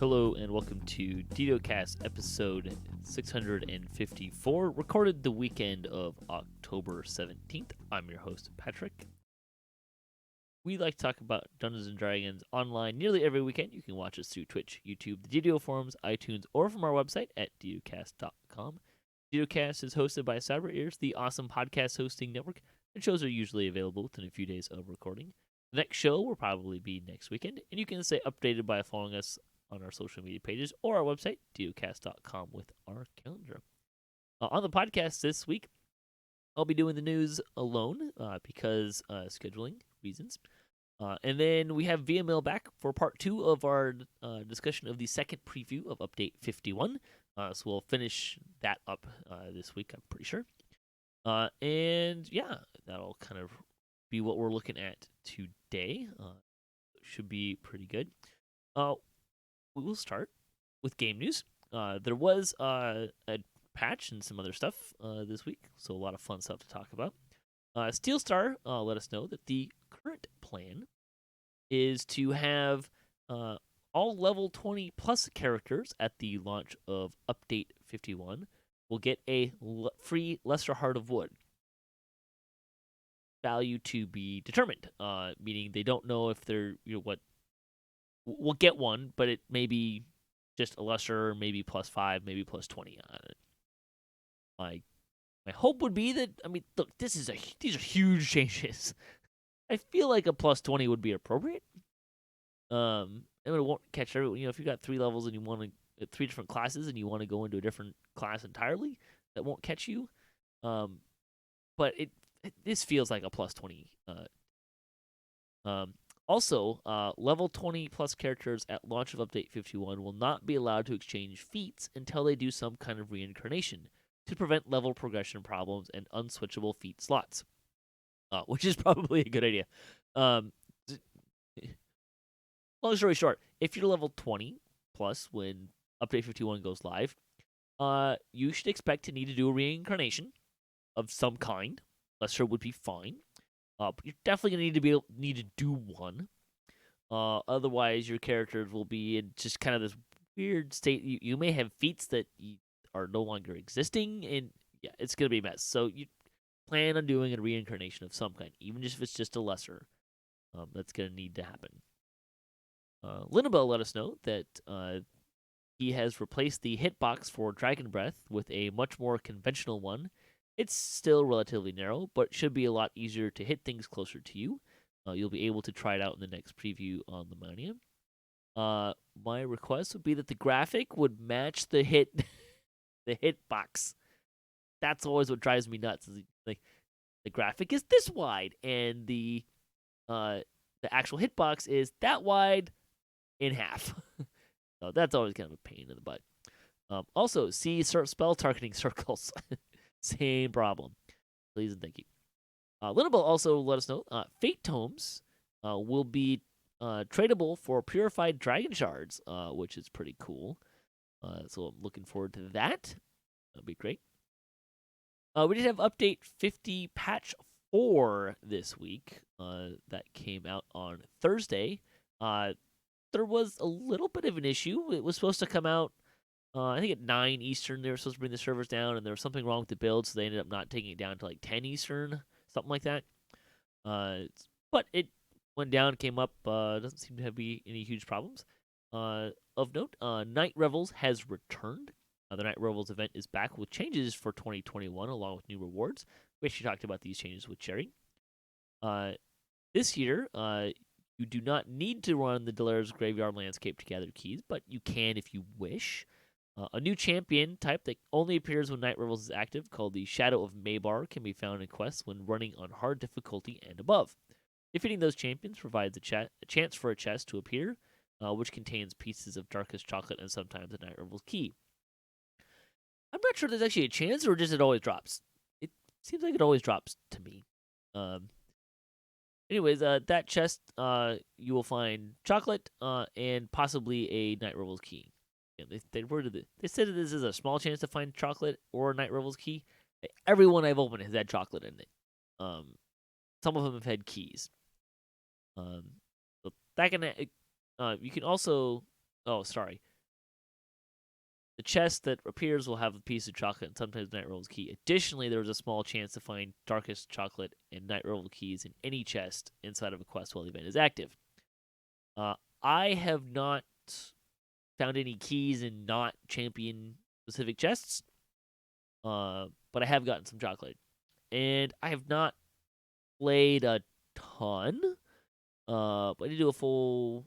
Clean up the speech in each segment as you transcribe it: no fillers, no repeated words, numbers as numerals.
Hello and welcome to DDOCast episode 654, recorded the weekend of October 17th. I'm your host, Patrick. We like to talk about Dungeons & Dragons online nearly every weekend. You can watch us through Twitch, YouTube, the DDO forums, iTunes, or from our website at DDOCast.com. DDOCast is hosted by Cyber Ears, the awesome podcast hosting network, and shows are usually available within a few days of recording. The next show will probably be next weekend, and you can stay updated by following us on our social media pages or our website, DDOCast.com, with our calendar. On the podcast this week, I'll be doing the news alone because scheduling reasons. And then we have Viamel back for part 2 of our discussion of the second preview of Update 51. So we'll finish that up this week, I'm pretty sure. And yeah, that'll kind of be what we're looking at today. Should be pretty good. We will start with game news. There was a patch and some other stuff this week, so a lot of fun stuff to talk about. Steelstar let us know that the current plan is to have all level 20 plus characters at the launch of Update 51 will get a free Lesser Heart of Wood. Value to be determined, meaning they don't know if they're what. We'll get one, but it may be just a lesser, maybe +5, maybe +20 on it. My hope would be that, look, these are huge changes. I feel like a +20 would be appropriate. And it won't catch everyone. If you got 3 levels and you want to 3 different classes and you want to go into a different class entirely, that won't catch you. But this feels like a +20. Also, level 20 plus characters at launch of Update 51 will not be allowed to exchange feats until they do some kind of reincarnation to prevent level progression problems and unswitchable feat slots, which is probably a good idea. Long story short, if you're level 20 plus when Update 51 goes live, you should expect to need to do a reincarnation of some kind. Lesser would be fine. But you're definitely gonna need to do one. Otherwise, your characters will be in just kind of this weird state. You may have feats that are no longer existing, and yeah, it's gonna be a mess. So you plan on doing a reincarnation of some kind, even if it's just a lesser. That's gonna need to happen. Linnabel let us know that he has replaced the hitbox for Dragon Breath with a much more conventional one. It's still relatively narrow, but should be a lot easier to hit things closer to you. You'll be able to try it out in the next preview on the Mania. My request would be that the graphic would match the hitbox. That's always what drives me nuts. Is like the graphic is this wide, and the actual hitbox is that wide in half. So that's always kind of a pain in the butt. Also, see spell targeting circles. Same problem. Please and thank you. Linnabel also let us know Fate Tomes will be tradable for purified dragon shards, which is pretty cool. So I'm looking forward to that. That'll be great. We did have Update 50 Patch 4 this week. That came out on Thursday. There was a little bit of an issue. It was supposed to come out I think at 9 Eastern, they were supposed to bring the servers down, and there was something wrong with the build, so they ended up not taking it down to like 10 Eastern, something like that. But it went down, came up, doesn't seem to be any huge problems. Of note, Night Revels has returned. The Night Revels event is back with changes for 2021, along with new rewards. We actually talked about these changes with Cherry. This year, you do not need to run the Delara's Graveyard Landscape to gather keys, but you can if you wish. A new champion type that only appears when Night Revels is active, called the Shadow of Maybar, can be found in quests when running on hard difficulty and above. Defeating those champions provides a chance for a chest to appear, which contains pieces of Darkest Chocolate and sometimes a Night Revels key. I'm not sure there's actually a chance, or just it always drops. It seems like it always drops to me. Anyways, that chest, you will find chocolate and possibly a Night Revels key. They worded it. They said this is a small chance to find chocolate or a Night Revels key. Everyone I've opened has had chocolate in it. Some of them have had keys. So that can. You can also. Oh, sorry. The chest that appears will have a piece of chocolate and sometimes Night Revel's key. Additionally, there is a small chance to find darkest chocolate and Night Revel keys in any chest inside of a quest while the event is active. I have not found any keys in not champion specific chests, but I have gotten some chocolate, and I have not played a ton. But I did do a full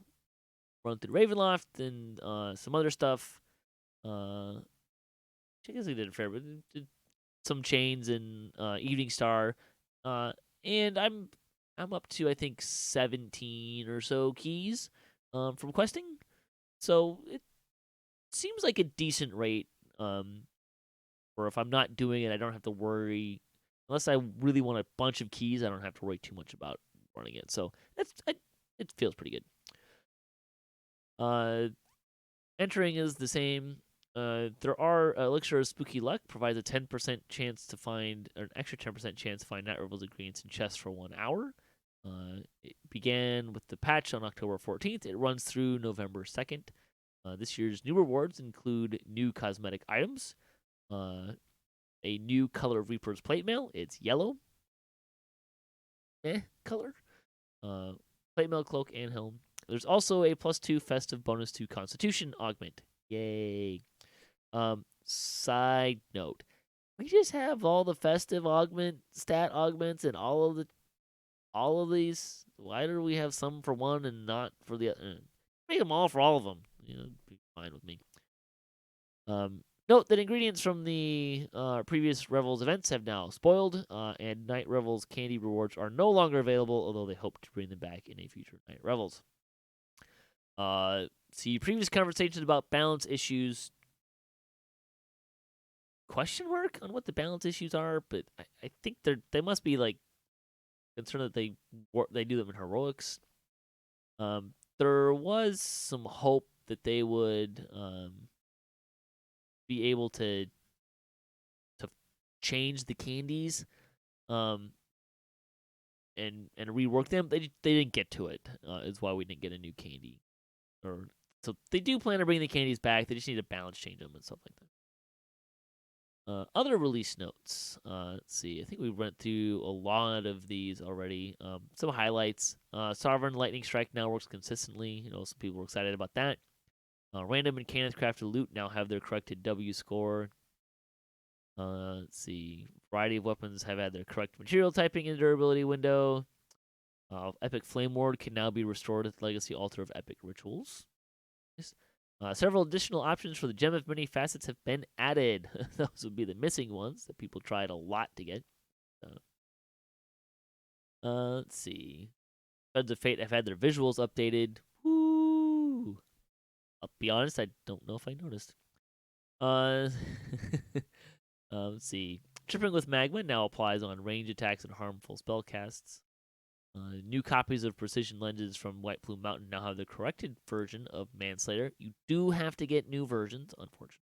run through Ravenloft and some other stuff. I guess I did a fair bit. Did some chains and Evening Star, and I'm up to I think 17 or so keys from questing. So it seems like a decent rate. Or if I'm not doing it, I don't have to worry. Unless I really want a bunch of keys, I don't have to worry too much about running it. So it feels pretty good. Entering is the same. There are Elixir of Spooky Luck provides a 10% chance to find, or an extra 10% chance to find Night Revel's ingredients in chests for 1 hour. It began with the patch on October 14th. It runs through November 2nd. This year's new rewards include new cosmetic items, a new color of Reaper's plate mail. It's yellow. Color. Plate mail, cloak, and helm. There's also a +2 festive bonus to Constitution augment. Yay. Side note. We just have all the festive stat augments and all of these. Why do we have some for one and not for the other? Make them all for all of them. Be fine with me. Note that ingredients from the previous Revels events have now spoiled, and Night Revels candy rewards are no longer available, although they hope to bring them back in a future Night Revels. See previous conversations about balance issues. Question mark on what the balance issues are, but I think they must be like concerned that they do them in heroics. There was some hope that they would be able to change the candies and rework them. They didn't get to it. Is why we didn't get a new candy. So they do plan to bring the candies back. They just need to balance change them and stuff like that. Other release notes. Let's see. I think we went through a lot of these already. Some highlights. Sovereign Lightning Strike now works consistently. Some people were excited about that. Random and Cannons crafted loot now have their corrected W score. Let's see. Variety of weapons have had their correct material typing and durability window. Epic Flame Ward can now be restored at the Legacy Altar of Epic Rituals. Several additional options for the Gem of Many Facets have been added. Those would be the missing ones that people tried a lot to get. Let's see. Threads of Fate have had their visuals updated. Woo! I'll be honest, I don't know if I noticed. Let's see. Tripping with Magma now applies on range attacks and harmful spellcasts. New copies of Precision Lenses from White Plume Mountain now have the corrected version of Manslayer. You do have to get new versions, unfortunately.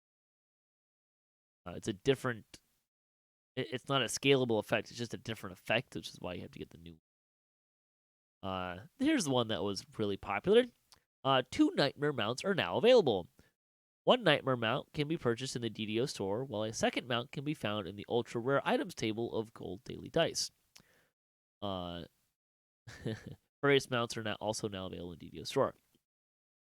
It's a different... It's not a scalable effect. It's just a different effect, which is why you have to get the new one. Here's the one that was really popular. 2 Nightmare mounts are now available. 1 Nightmare mount can be purchased in the DDO store, while a second mount can be found in the ultra rare items table of gold daily dice. Various mounts are also now available in DDO store.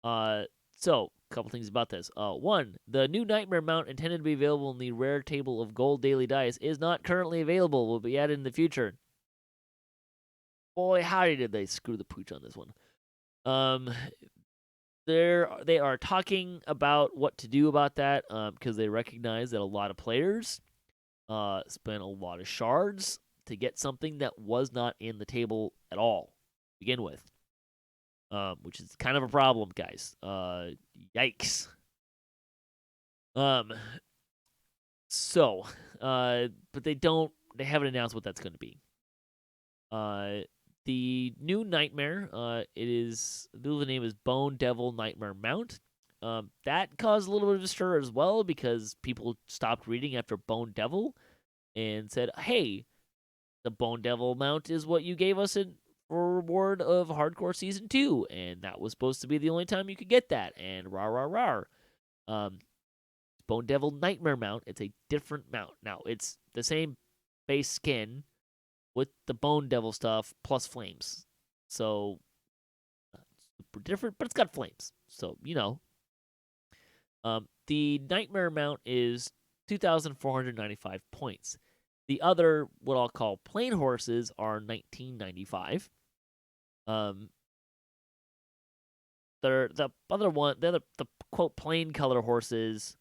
So, a couple things about this. 1, the new Nightmare mount intended to be available in the rare table of gold daily dice is not currently available. Will be added in the future. Boy, howdy did they screw the pooch on this one. They are talking about what to do about that because they recognize that a lot of players spent a lot of shards to get something that was not in the table at all to begin with, which is kind of a problem, guys. Yikes. So, but they haven't announced what that's going to be. The new Nightmare, the name is Bone Devil Nightmare Mount. That caused a little bit of a stir as well because people stopped reading after Bone Devil and said, hey, the Bone Devil mount is what you gave us for reward of Hardcore Season 2, and that was supposed to be the only time you could get that, and rah, rah, rah. Bone Devil Nightmare mount. It's a different mount. Now, it's the same base skin with the Bone Devil stuff plus flames. So, super different, but it's got flames. So, the Nightmare mount is 2,495 points. The other, what I'll call plain horses, are 1,995. The other one, the quote plain color horses.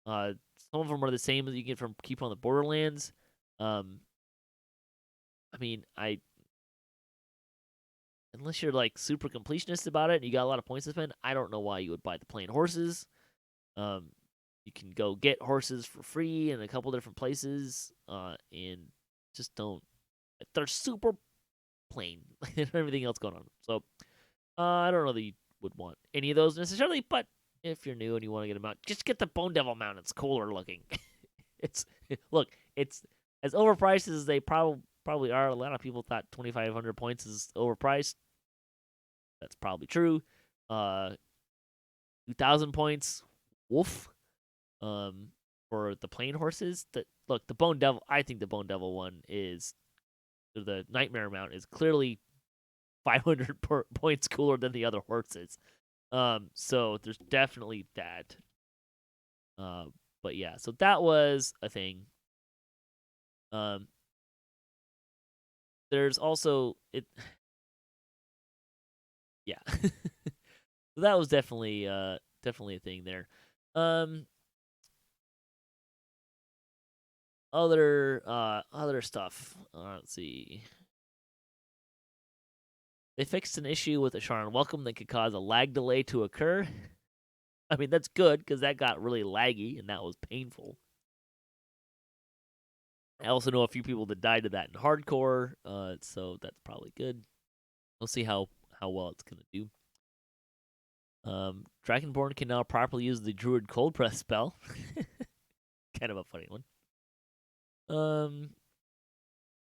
Some of them are the same as you get from Keep on the Borderlands. I mean, unless you're like super completionist about it and you got a lot of points to spend, I don't know why you would buy the plain horses. You can go get horses for free in a couple different places, and just don't. They're super plain. They don't have anything else going on. So, I don't know that you would want any of those necessarily, but if you're new and you want to get them out, just get the Bone Devil mount. It's cooler looking. It's as overpriced as they probably are. A lot of people thought 2,500 points is overpriced. That's probably true. 2,000 points, woof. For the plain horses, the Bone Devil. I think the Bone Devil one is the Nightmare mount is clearly 500 points cooler than the other horses. So there's definitely that. But yeah, so that was a thing. There's also it. Yeah, so that was definitely a thing there. Other stuff. Let's see. They fixed an issue with Asharon Welcome that could cause a lag delay to occur. I mean, that's good because that got really laggy and that was painful. I also know a few people that died of that in hardcore, so that's probably good. We'll see how well it's gonna do. Dragonborn can now properly use the Druid Cold Press spell. Kind of a funny one.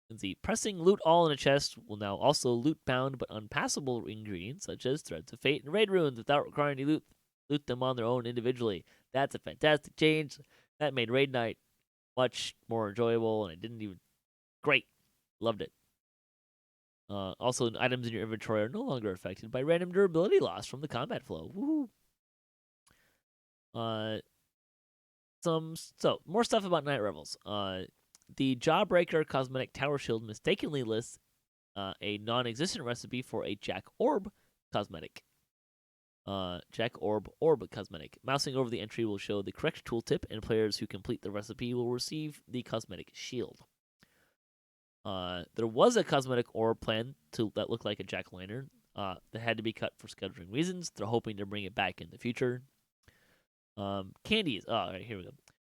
Let's see. Pressing loot all in a chest will now also loot bound but unpassable ingredients such as Threads of Fate and Raid Runes without requiring you loot them on their own individually. That's a fantastic change. That made Raid Night much more enjoyable, and it didn't even... Great. Loved it. Also, items in your inventory are no longer affected by random durability loss from the combat flow. Woohoo! More stuff about Night Revels. The Jawbreaker cosmetic tower shield mistakenly lists a non-existent recipe for a Jack Orb cosmetic. Jack Orb cosmetic. Mousing over the entry will show the correct tooltip, and players who complete the recipe will receive the cosmetic shield. There was a cosmetic orb plan that looked like a jack-o'-lantern that had to be cut for scheduling reasons. They're hoping to bring it back in the future. Candies. All right, here we go.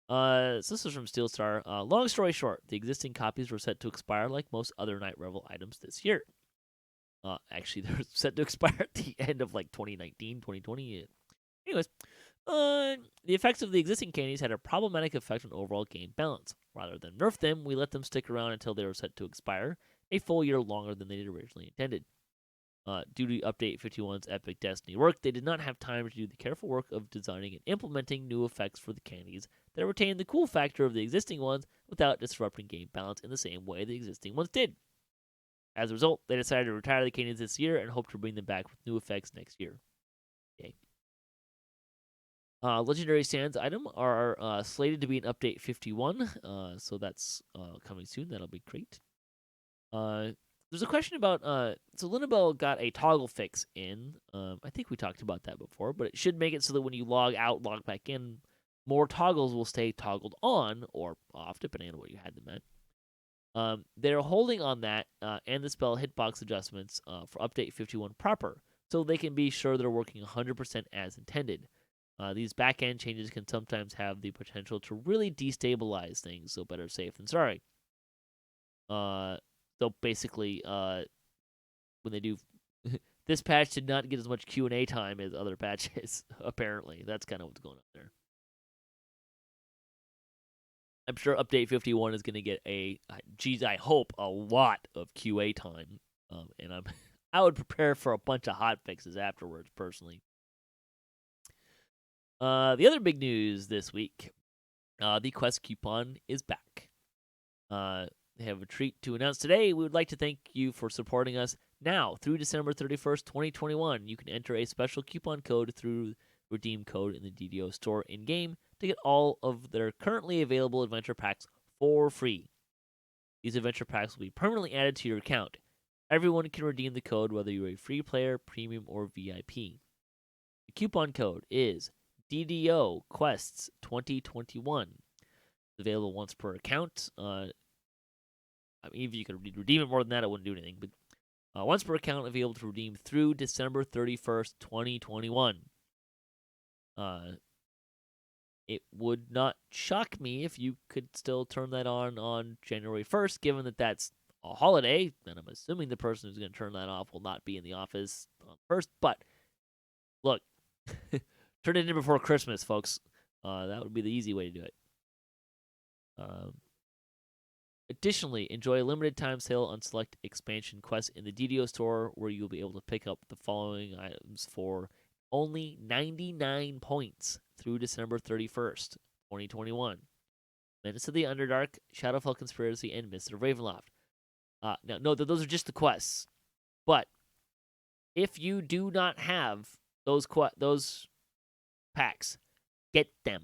So this is from Steel Star. Long story short, the existing copies were set to expire like most other Night Revel items this year. Actually, they're set to expire at the end of like 2019, 2020. Anyways, the effects of the existing candies had a problematic effect on overall game balance. Rather than nerf them, we let them stick around until they were set to expire, a full year longer than they had originally intended. Due to Update 51's epic Destiny work, they did not have time to do the careful work of designing and implementing new effects for the candies that retain the cool factor of the existing ones without disrupting game balance in the same way the existing ones did. As a result, they decided to retire the candies this year and hope to bring them back with new effects next year. Yay. Legendary Sands item are slated to be in Update 51, so that's coming soon. That'll be great. There's a question about so Linabelle got a toggle fix in. I think we talked about that before, but it should make it so that when you log out, log back in, more toggles will stay toggled on or off, depending on what you had them at. They're holding on that and the spell hitbox adjustments for Update 51 proper, so they can be sure they're working 100% as intended. These back-end changes can sometimes have the potential to really destabilize things, so better safe than sorry. So basically, when they do... this patch did not get as much Q&A time as other patches, apparently. That's kind of what's going on there. I'm sure Update 51 is going to get I hope, a lot of QA time. And I would prepare for a bunch of hot fixes afterwards, personally. The other big news this week the Quest coupon is back. They have a treat to announce today. We would like to thank you for supporting us now through December 31st, 2021. You can enter a special coupon code through redeem code in the DDO store in-game to get all of their currently available adventure packs for free. These adventure packs will be permanently added to your account. Everyone can redeem the code whether you're a free player, premium, or VIP. The coupon code is DDO Quests 2021. It's available once per account. If you could redeem it more than that, it wouldn't do anything. But once per account, available to redeem through December 31st, 2021. It would not shock me if you could still turn that on January 1st, given that that's a holiday, and I'm assuming the person who's going to turn that off will not be in the office on 1st. But look, turn it in before Christmas, folks. That would be the easy way to do it. Additionally, enjoy a limited time sale on select expansion quests in the DDO store, where you'll be able to pick up the following items for only 99 points through December 31st, 2021. Menace of the Underdark, Shadowfell Conspiracy, and Mists of Ravenloft. Now, note that those are just the quests. But if you do not have those packs, get them.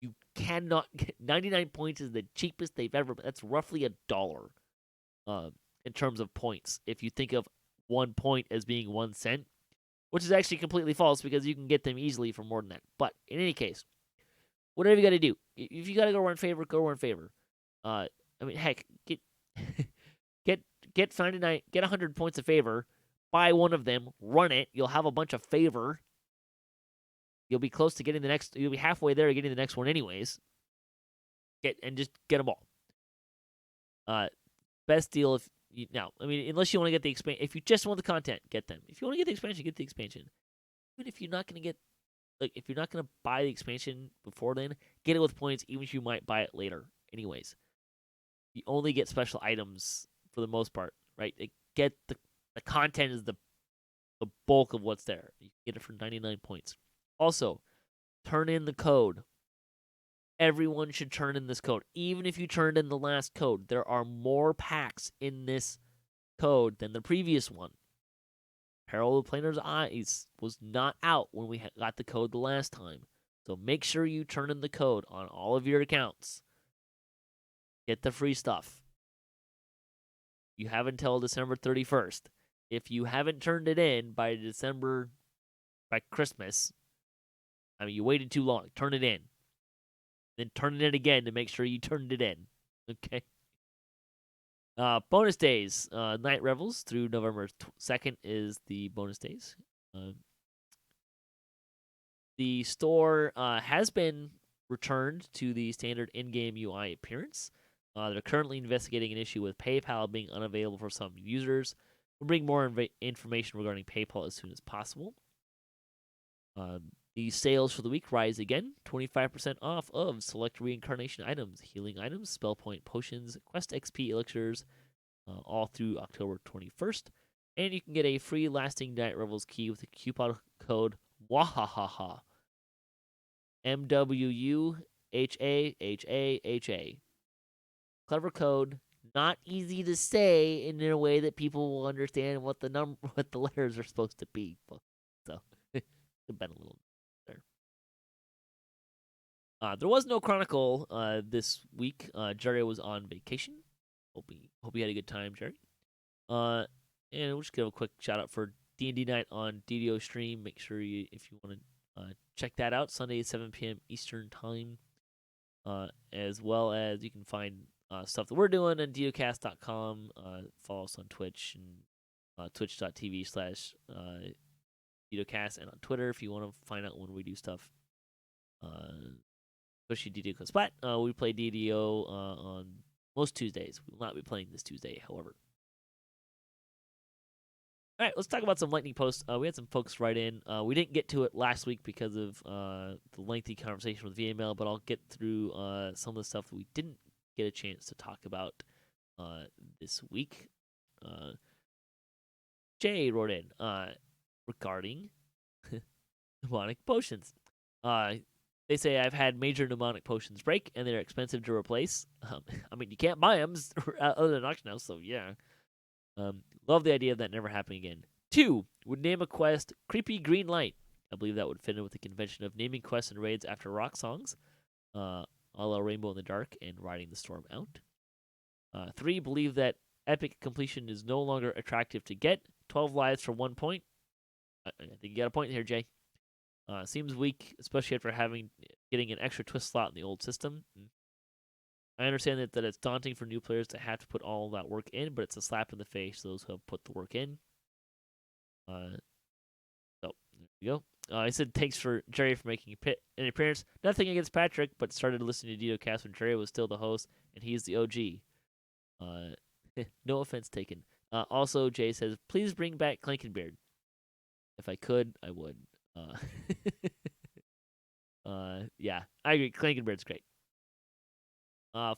You cannot get 99 points is the cheapest they've ever been. That's roughly $1 in terms of points. If you think of 1 point as being 1 cent, which is actually completely false because you can get them easily for more than that. But in any case, whatever you got to do, if you got to go run favor, go run favor. Heck, get 99, get 100 points of favor, buy one of them, run it. You'll have a bunch of favor. You'll be close to getting the next. You'll be halfway there to getting the next one, anyways. Just get them all. Best deal unless you want to get the expansion. If you just want the content, get them. If you want to get the expansion, get the expansion. Even if you're not going to get, if you're not going to buy the expansion before then, get it with points. Even if you might buy it later, anyways. You only get special items for the most part, right? Get the content is the bulk of what's there. You get it for 99 points. Also, turn in the code. Everyone should turn in this code. Even if you turned in the last code, there are more packs in this code than the previous one. Peril of the Planer's Eyes was not out when we got the code the last time. So make sure you turn in the code on all of your accounts. Get the free stuff. You have until December 31st. If you haven't turned it in by Christmas, you waited too long. Turn it in. Then turn it in again to make sure you turned it in. Okay? Bonus days. Night Revels through November 2nd is the bonus days. The store has been returned to the standard in-game UI appearance. They're currently investigating an issue with PayPal being unavailable for some users. We'll bring more information regarding PayPal as soon as possible. The sales for the week rise again, 25% off of select reincarnation items, healing items, spell point potions, quest XP elixirs, all through October 21st. And you can get a free lasting Night Revels key with the coupon code WAHAHAHA. MWUHAHAHA. Clever code, not easy to say in a way that people will understand what the letters are supposed to be. So, it's been a little there. There was no Chronicle this week. Jerry was on vacation. Hope you had a good time, Jerry. And we'll just give a quick shout out for D&D night on DDO stream. Make sure if you want to check that out, Sunday at 7 p.m. Eastern time. As well as you can find stuff that we're doing on DDOCast.com. Follow us on Twitch and twitch.tv/DDOCast, and on Twitter if you want to find out when we do stuff. Especially DDO Splat. We play DDO on most Tuesdays. We will not be playing this Tuesday, however. All right, let's talk about some lightning posts. We had some folks write in. We didn't get to it last week because of the lengthy conversation with Viamel, but I'll get through some of the stuff that we didn't get a chance to talk about this week. Jay wrote in regarding demonic potions. They say I've had major mnemonic potions break, and they're expensive to replace. I mean, you can't buy them other than auction house, so yeah. Love the idea of that never happening again. 2, would name a quest Creepy Green Light. I believe that would fit in with the convention of naming quests and raids after rock songs, a la Rainbow in the Dark and Riding the Storm Out. 3, believe that epic completion is no longer attractive to get. 12 lives for 1 point. I think you got a point here, Jay. Seems weak, especially after getting an extra twist slot in the old system. I understand that it's daunting for new players to have to put all that work in, but it's a slap in the face to those who have put the work in. So there we go. I said thanks for Jerry for making an appearance. Nothing against Patrick, but started listening to DDOCast when Jerry was still the host, and he's the OG. No offense taken. Also, Jay says, please bring back Clankenbeard. If I could, I would. Yeah, I agree. Clankenbeard's great.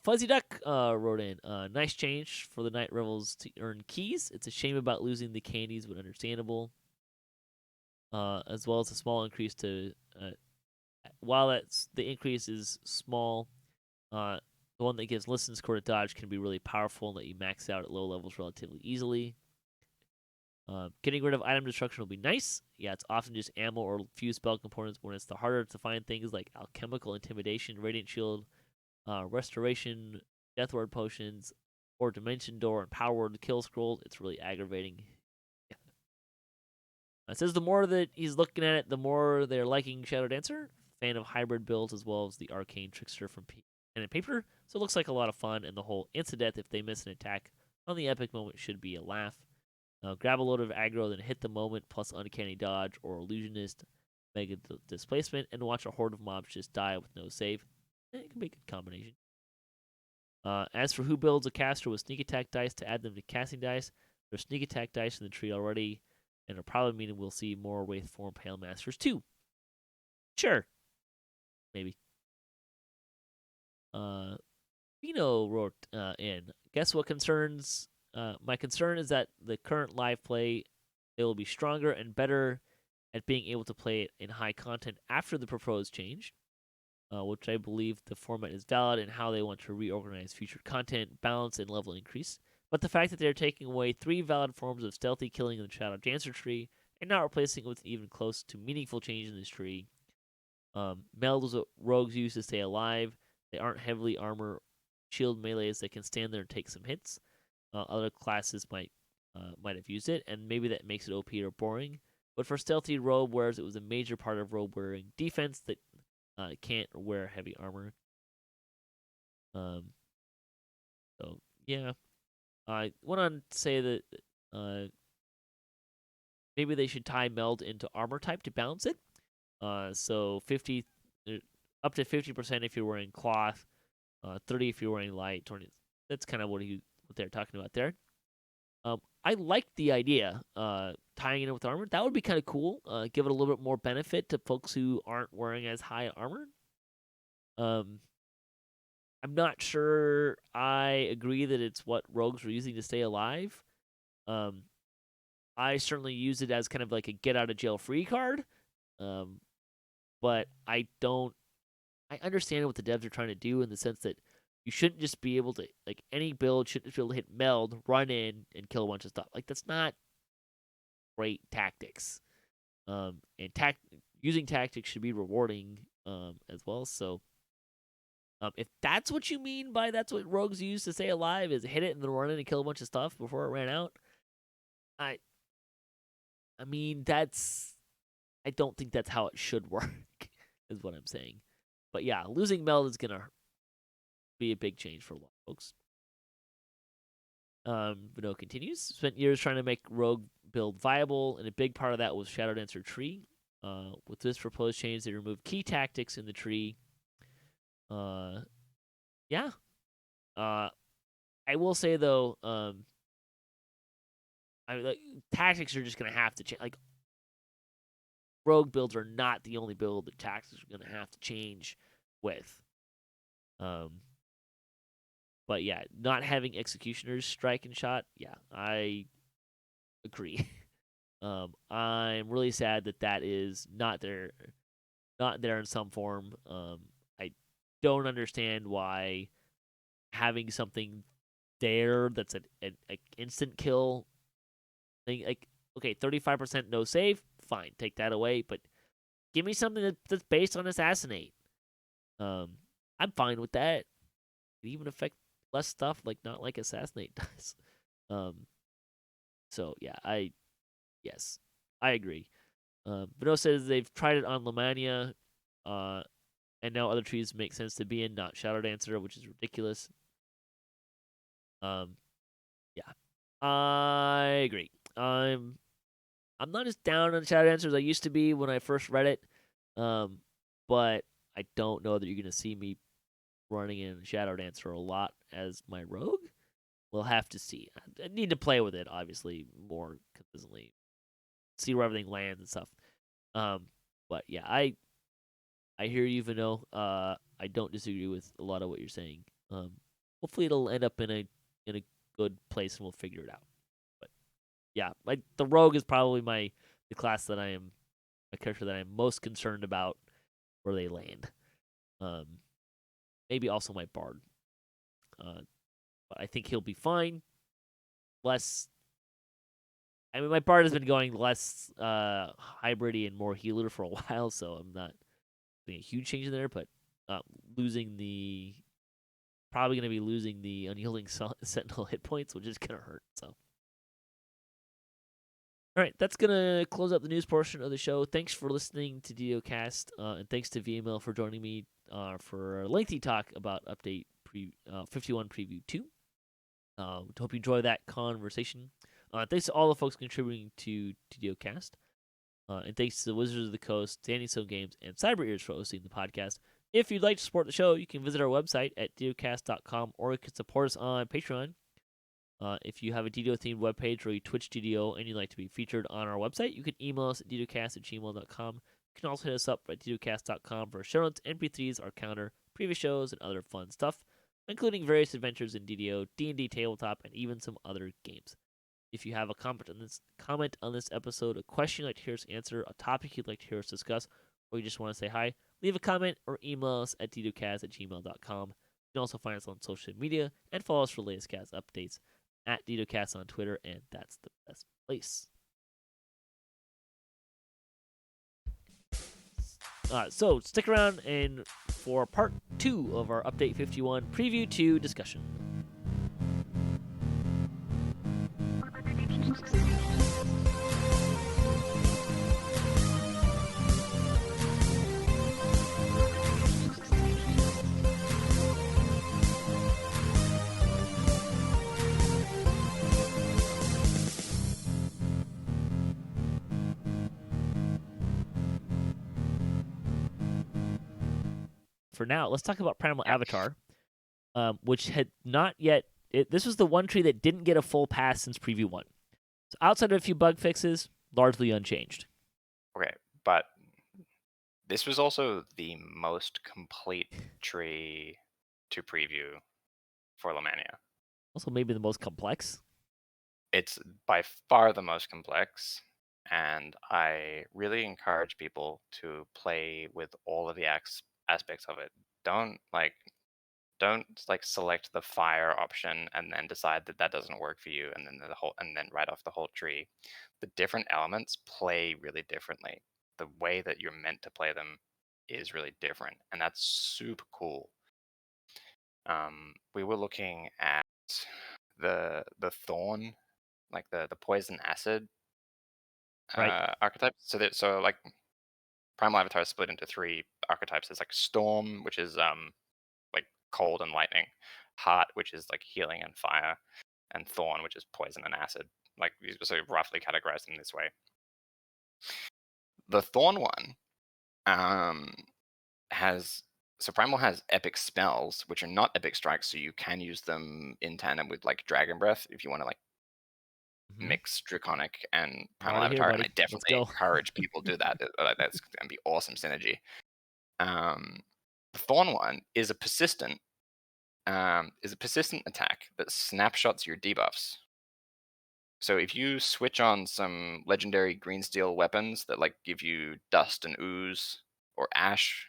Fuzzy Duck wrote in, nice change for the Night Revels to earn keys. It's a shame about losing the candies, but understandable. As well as a small increase to, while the increase is small, the one that gives listen score to dodge can be really powerful and let you max out at low levels relatively easily. Getting rid of item destruction will be nice. Yeah, it's often just ammo or few spell components when it's the harder to find things like alchemical intimidation, radiant shield, restoration, death ward potions, or dimension door and power word kill scrolls. It's really aggravating. It says the more that he's looking at it, the more they're liking Shadow Dancer. Fan of hybrid builds as well as the arcane trickster from pen and paper. So it looks like a lot of fun, and the whole insta-death if they miss an attack on the epic moment should be a laugh. Grab a load of aggro, then hit the moment, plus uncanny dodge or illusionist mega displacement, and watch a horde of mobs just die with no save. It can be a good combination. As for who builds a caster with sneak attack dice to add them to casting dice, there's sneak attack dice in the tree already, and it'll probably mean we'll see more Wraithform Pale Masters too. Sure. Maybe. Vino wrote in, guess what concerns? My concern is that the current live play, it will be stronger and better at being able to play it in high content after the proposed change, which I believe the format is valid in how they want to reorganize future content, balance, and level increase. But the fact that they're taking away 3 valid forms of stealthy killing in the Shadow Dancer tree and not replacing it with even close to meaningful change in this tree. Meld is what rogues use to stay alive. They aren't heavily armor shield melees that can stand there and take some hits. Other classes might have used it, and maybe that makes it OP or boring. But for stealthy robe wearers, it was a major part of robe wearing defense that can't wear heavy armor. So yeah, I went on to say that maybe they should tie meld into armor type to balance it. So 50, up to 50% if you're wearing cloth, 30 if you're wearing light. 20. That's kind of what they're talking about there. I like the idea, tying it in with armor. That would be kind of cool. Give it a little bit more benefit to folks who aren't wearing as high armor. I'm not sure I agree that it's what rogues were using to stay alive. I certainly use it as kind of like a get out of jail free card. But I understand what the devs are trying to do in the sense that you shouldn't just be able to, like, any build shouldn't just be able to hit meld, run in, and kill a bunch of stuff. Like, that's not great tactics. And using tactics should be rewarding as well. So, if that's what you mean by that's what rogues use to stay alive, is hit it and then run in and kill a bunch of stuff before it ran out, I mean, I don't think that's how it should work, is what I'm saying. But yeah, losing meld is gonna be a big change for a lot of folks. Vino continues. Spent years trying to make rogue build viable, and a big part of that was Shadow Dancer tree. With this proposed change, they removed key tactics in the tree. Yeah. I will say though, tactics are just gonna have to change. Like, rogue builds are not the only build that tactics are gonna have to change with. But yeah, not having executioners strike and shot, yeah, I agree. I'm really sad that is not not there in some form. I don't understand why having something there that's an instant kill thing, like, okay, 35% no save, fine, take that away, but give me something that's based on assassinate. I'm fine with that. It even affect less stuff, like not like assassinate does. Um, so yeah, yes, I agree. Vino says they've tried it on Lamania, and now other trees make sense to be in, not Shadow Dancer, which is ridiculous. Um, yeah, I agree. I'm not as down on Shadow Dancer as I used to be when I first read it, but I don't know that you're gonna see me running in Shadow Dancer a lot as my rogue. We'll have to see. I need to play with it, obviously, more consistently, see where everything lands and stuff. But yeah, I hear you, Vino. I don't disagree with a lot of what you're saying. Hopefully it'll end up in a good place and we'll figure it out. But yeah, like the rogue is probably the class that I am a character that I'm most concerned about where they land. Um, maybe also my bard. But I think he'll be fine. Less. I mean, my bard has been going less hybridy and more healer for a while, so I'm not seeing a huge change in there. But losing the probably going to be losing the unyielding sentinel hit points, which is going to hurt. So, all right, that's going to close up the news portion of the show. Thanks for listening to DDOCast, and thanks to Viamel for joining me for a lengthy talk about update 51 preview 2. Hope you enjoy that conversation. Thanks to all the folks contributing to DDOCast. And thanks to the Wizards of the Coast, Standing Stone Games, and Cyber Ears for hosting the podcast. If you'd like to support the show, you can visit our website at DDOcast.com, or you can support us on Patreon. If you have a DDO-themed webpage or you Twitch DDO and you'd like to be featured on our website, you can email us at DDOcast@gmail.com. You can also hit us up at DDOcast.com for show notes, MP3s, our calendar, previous shows, and other fun stuff, including various adventures in DDO, D&D Tabletop, and even some other games. If you have a comment on this episode, a question you'd like to hear us answer, a topic you'd like to hear us discuss, or you just want to say hi, leave a comment or email us at DDOcast@gmail.com. You can also find us on social media and follow us for latest cast updates at DDOcast on Twitter, and that's the best place. So stick around and for part 2 of our Update 51 Preview 2 discussion. For now, let's talk about Primal Avatar, which had not yet. This was the one tree that didn't get a full pass since Preview 1. So outside of a few bug fixes, largely unchanged. Okay, but this was also the most complete tree to preview for Lamania. Also, maybe the most complex. It's by far the most complex, and I really encourage people to play with all of the aspects of it. Don't select the fire option and then decide that doesn't work for you, and then write off the whole tree. The different elements play really differently. The way that you're meant to play them is really different, and that's super cool. We were looking at the thorn, like the poison acid Right. archetypes. So like Primal Avatar is split into 3 archetypes. There's like Storm, which is like cold and lightning, Heart, which is like healing and fire, and Thorn, which is poison and acid. Like these were sort of roughly categorized in this way. The Thorn one Primal has epic spells, which are not epic strikes, so you can use them in tandem with like Dragon Breath if you want to like mix Draconic and Primal Already here, Avatar, and I buddy. Let's definitely go. encourage people to do that. That's gonna be awesome synergy. The Thorn one is a persistent attack that snapshots your debuffs. So if you switch on some legendary green steel weapons that like give you dust and ooze or Ash,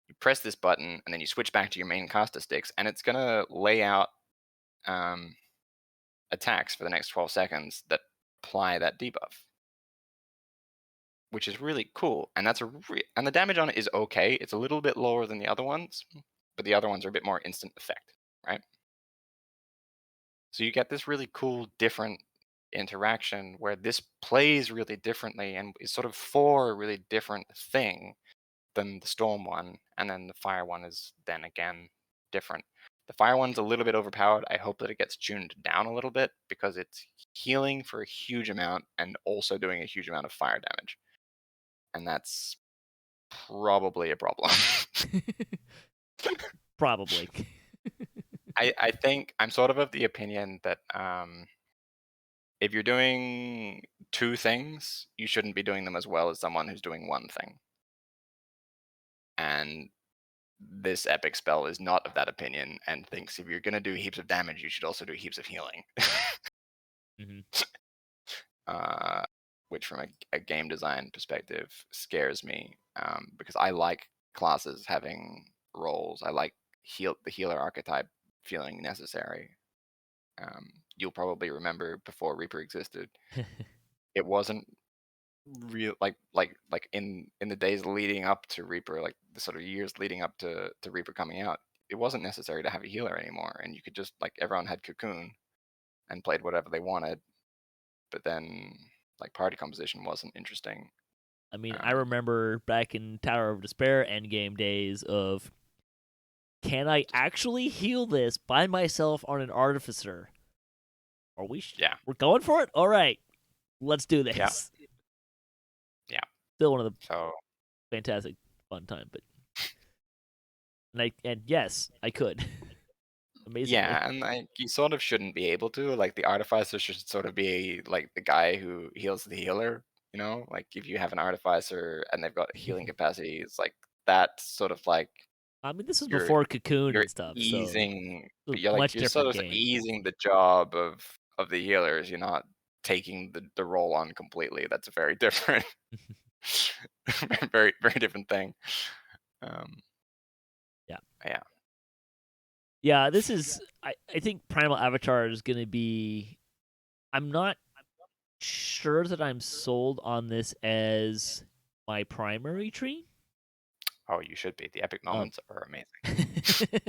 you press this button and then you switch back to your main caster sticks, and it's gonna lay out attacks for the next 12 seconds that apply that debuff, which is really cool. And and the damage on it is okay. It's a little bit lower than the other ones, but the other ones are a bit more instant effect, right? So you get this really cool, different interaction where this plays really differently and is sort of for a really different thing than the storm one, and then the fire one is then again different. The fire one's a little bit overpowered. I hope that it gets tuned down a little bit because it's healing for a huge amount and also doing a huge amount of fire damage. And that's probably a problem. Probably. I think I'm sort of the opinion that if you're doing two things, you shouldn't be doing them as well as someone who's doing one thing. And this epic spell is not of that opinion and thinks if you're going to do heaps of damage, you should also do heaps of healing. Mm-hmm. Which from a game design perspective scares me because I like classes having roles. I like the healer archetype feeling necessary. You'll probably remember before Reaper existed, it wasn't real like in the days leading up to Reaper, like the sort of years leading up to Reaper coming out, it wasn't necessary to have a healer anymore, and you could just like everyone had Cocoon and played whatever they wanted. But then like party composition wasn't interesting. I mean, I remember back in Tower of Despair endgame days of, can I actually heal this by myself on an artificer? Are we? Yeah. We're going for it. All right, let's do this. Yeah. Yeah. Still one of the So fantastic fun time, but and yes, I could. Amazingly. yeah, and you sort of shouldn't be able to. Like the artificer should sort of be like the guy who heals the healer. You know, like if you have an artificer and they've got healing capacity, it's like that sort of like I mean, this was you're before Cocoon you're and stuff, easing, so but you're like much you're different sort of game. easing the job of the healers. You're not taking the role on completely. That's a very different, very very different thing. Yeah. Yeah. Yeah, this is. I think Primal Avatar is going to be. I'm not sure that I'm sold on this as my primary tree. Oh, you should be. The epic moments are amazing.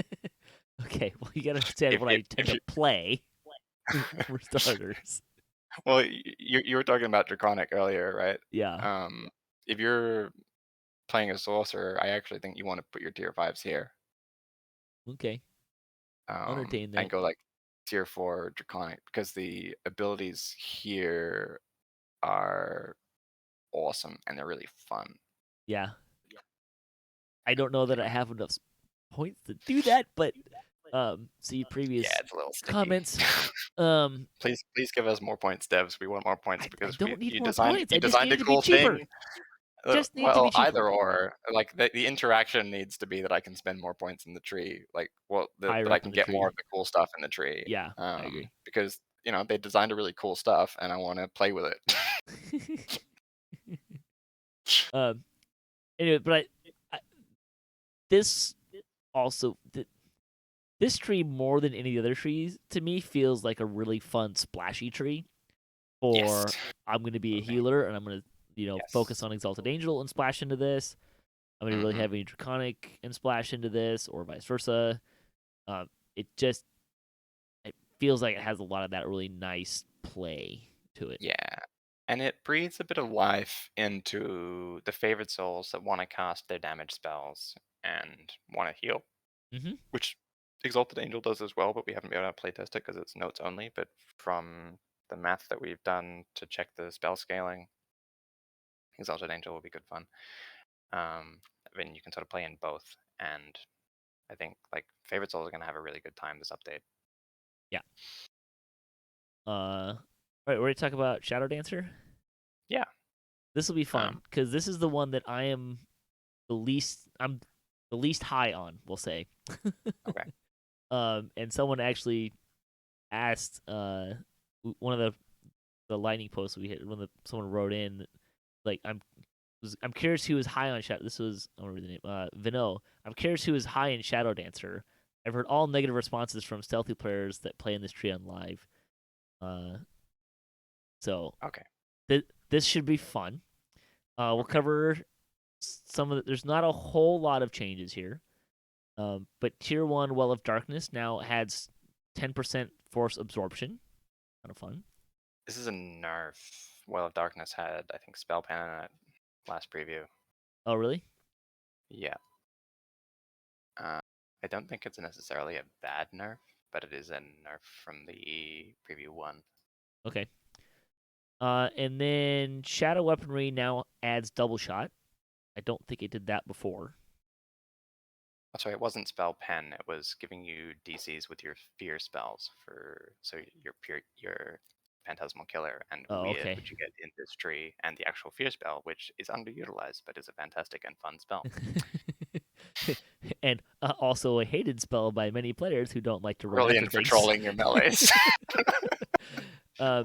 Okay, well, you got to understand what I tend to play for starters. Well, you were talking about Draconic earlier, right? Yeah. If you're playing a sorcerer, I actually think you want to put your tier 5s here. Okay. Entertain that. And go like tier 4 Draconic because the abilities here are awesome and they're really fun. Yeah. I don't know that I have enough points to do that, but see previous it's a little sticky. comments. Please give us more points, devs. We want more points because I don't need you more designed points. You I just designed need a it to cool be cheaper. thing. Just need to be cheaper. Either or. Like the interaction needs to be that I can spend more points in the tree. Like, that I can get more of the cool stuff in the tree. Yeah, I agree. Because they designed a really cool stuff, and I want to play with it. Anyway, but this also this tree more than any other trees to me feels like a really fun splashy tree. Yes. I'm going to be a healer and I'm going to focus on Exalted Angel and splash into this. I'm going to really heavy Draconic and splash into this, or vice versa. It feels like it has a lot of that really nice play to it. Yeah. And it breathes a bit of life into the favorite souls that want to cast their damage spells and want to heal. Mm-hmm. Which Exalted Angel does as well, but we haven't been able to playtest it because it's notes only. But from the math that we've done to check the spell scaling, Exalted Angel will be good fun. Then you can sort of play in both, and I think like favorite souls are going to have a really good time this update. Yeah. All right, we're going to talk about Shadow Dancer. Yeah. This will be fun because this is the one that I'm the least high on, we'll say. Okay. And someone actually asked one of the lightning posts we hit when someone wrote in, like, I'm curious who was high on Shadow. This was I don't remember the name. Viamel. I'm curious who was high in Shadow Dancer. I've heard all negative responses from stealthy players that play in this tree on live. Uh, so Okay. this should be fun. We'll Okay. cover some of the, there's not a whole lot of changes here. But tier 1 Well of Darkness now adds 10% force absorption. Kind of fun. This is a nerf. Well of Darkness had, I think, Spell Pen in it last preview. Oh, really? Yeah. I don't think it's necessarily a bad nerf, but it is a nerf from the preview 1. Okay. And then Shadow Weaponry now adds double shot. I don't think it did that before. Oh, sorry, it wasn't Spell Pen. It was giving you DCs with your fear spells so your Phantasmal Killer and Oh, Weird, okay. which you get in this tree, and the actual fear spell, which is underutilized but is a fantastic and fun spell. And also a hated spell by many players who don't like to run after Brilliant for things. trolling your melees. um,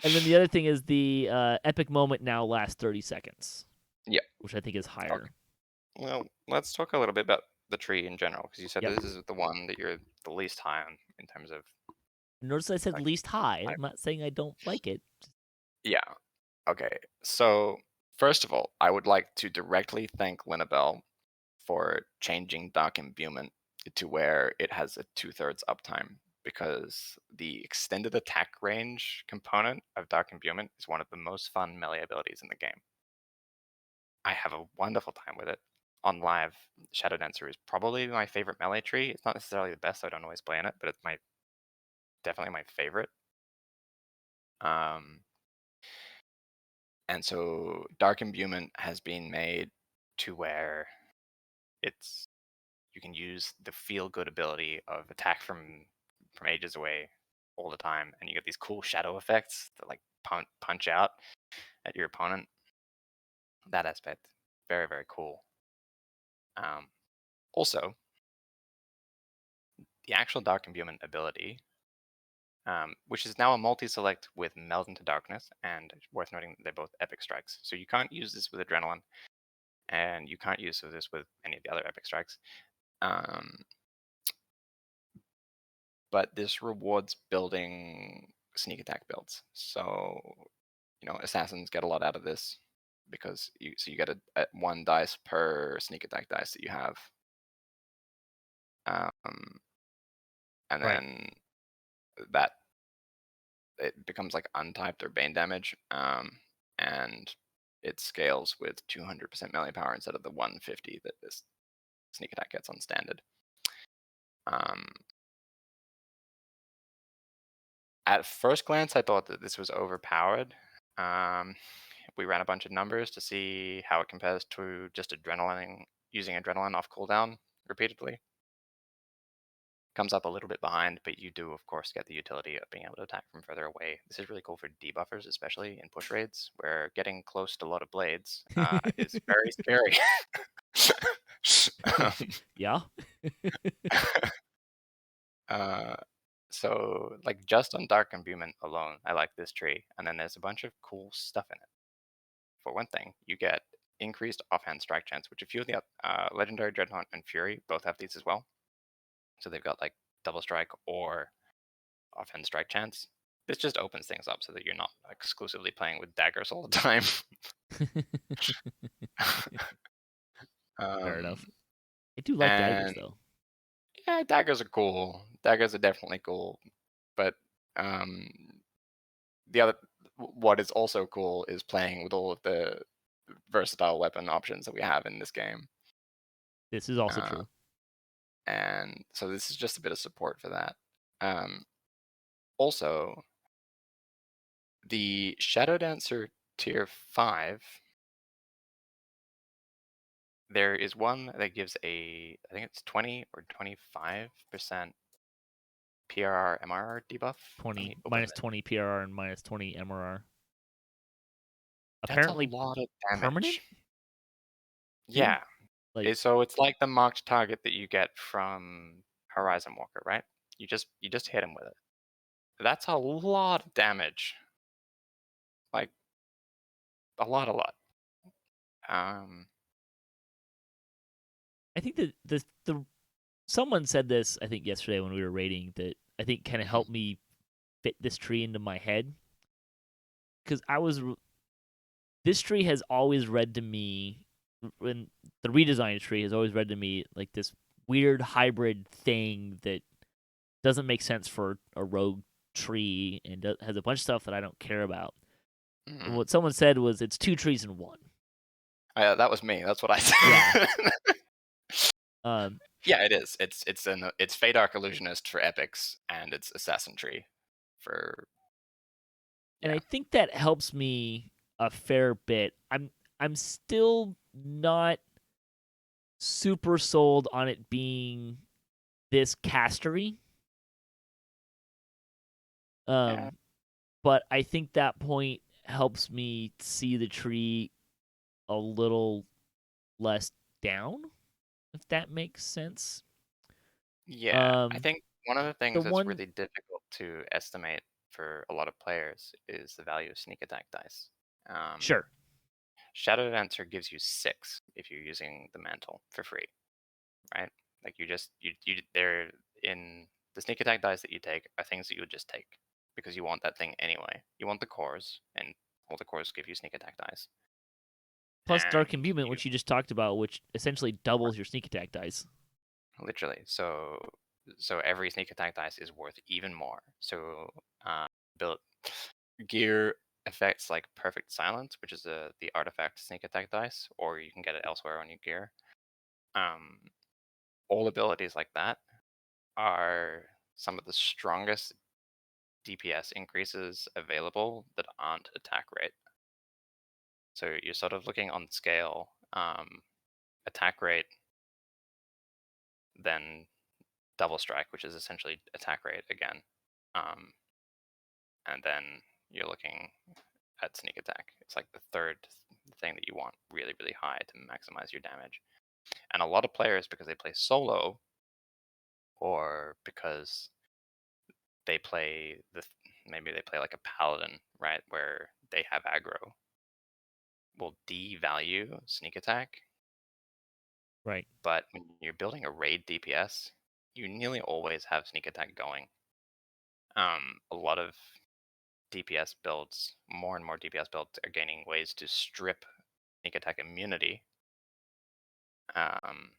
and then the other thing is the epic moment now lasts 30 seconds. Yep. Which I think is higher. Okay. Well, let's talk a little bit about the tree in general, because you said Yep. this is the one that you're the least high on in terms of. Notice I said Like, least high. I'm not saying I don't like it. yeah. Okay. So first of all, I would like to directly thank Linabelle for changing Dark Imbuement to where it has a 2/3 uptime, because the extended attack range component of Dark Imbuement is one of the most fun melee abilities in the game. I have a wonderful time with it. On live, Shadow Dancer is probably my favorite melee tree. It's not necessarily the best, so I don't always play in it, but it's definitely my favorite. Um, and so Dark Imbuement has been made to where it's you can use the feel good ability of attack from ages away all the time, and you get these cool shadow effects that like punch out at your opponent. That aspect, very very cool. Also, the actual Dark Imbuement ability, which is now a multi-select with Meld into Darkness, and worth noting they're both epic strikes. So you can't use this with Adrenaline, and you can't use this with any of the other epic strikes. Um, but this rewards building sneak attack builds. So assassins get a lot out of this, because you get a 1 dice per sneak attack dice that you have, um, and Right. then that it becomes like untyped or bane damage, and it scales with 200% melee power instead of the 150 that this sneak attack gets on standard. Um, at first glance, I thought that this was overpowered. We ran a bunch of numbers to see how it compares to just using adrenaline off cooldown repeatedly. Comes up a little bit behind, but you do, of course, get the utility of being able to attack from further away. This is really cool for debuffers, especially in push raids, where getting close to a lot of blades is very scary. Yeah. uh, so, like, just on Dark Imbuement alone, I like this tree. And then there's a bunch of cool stuff in it. For one thing, you get increased offhand strike chance, which a few of the Legendary Dreadnought and Fury both have these as well. So they've got like double strike or offhand strike chance. This just opens things up so that you're not exclusively playing with daggers all the time. Fair enough. um, I do like daggers and though. yeah, daggers are cool. Daggers are definitely cool. But um, what is also cool is playing with all of the versatile weapon options that we have in this game. This is also Uh, true. and so this is just a bit of support for that. Also, the Shadow Dancer tier 5, there is one that gives I think it's 20 or 25% PRR MRR debuff. Let 20 me open minus it. 20 PRR and minus 20 MRR. That's a Apparently lot of permanent damage. too. Yeah. Like So it's like the marked target that you get from Horizon Walker, right? You just hit him with it. That's a lot of damage. Like a lot. I think that the someone said this, I think yesterday when we were rating, that I think kind of Mhm. helped me fit this tree into my head, because this tree has always read to me, when the redesigned tree has always read to me like this weird hybrid thing that doesn't make sense for a rogue tree and has a bunch of stuff that I don't care about. And Mhm. what someone said was it's two trees in one. That was me. That's what I Yeah. said. Um, Yeah, it is. It's Feydark Illusionist for epics, and it's Assassin Tree for and I yeah. think that helps me a fair bit. I'm still not super sold on it being this castery. Yeah. Um, but I think that point helps me see the tree a little less down, if that makes sense. Yeah. I Um, think one of the the things that's one really difficult to estimate for a lot of players is the value of sneak attack dice. Um, Sure. Shadow Dancer gives you 6 if you're using the mantle for free, right? Like they're in the sneak attack dice that you take are things that you would just take because you want that thing anyway. You want the cores, and all the cores give you sneak attack dice. Plus Dark And Imbuement, which you just talked about, which essentially doubles your sneak attack dice. literally, so every sneak attack dice is worth even more. So build gear effects like Perfect Silence, which is the artifact sneak attack dice, or you can get it elsewhere on your gear. Um, all abilities like that are some of the strongest DPS increases available that aren't attack rate. So you're sort of looking on scale, attack rate, then double strike, which is essentially attack rate again. Um, and then you're looking at sneak attack. It's like the third thing that you want really, really high to maximize your damage. And a lot of players, because they play solo or because they play maybe they play like a paladin, right, where they have aggro, will devalue sneak attack. Right. But when you're building a raid DPS, you nearly always have sneak attack going. A lot of DPS builds, more and more DPS builds are gaining ways to strip sneak attack immunity. Um,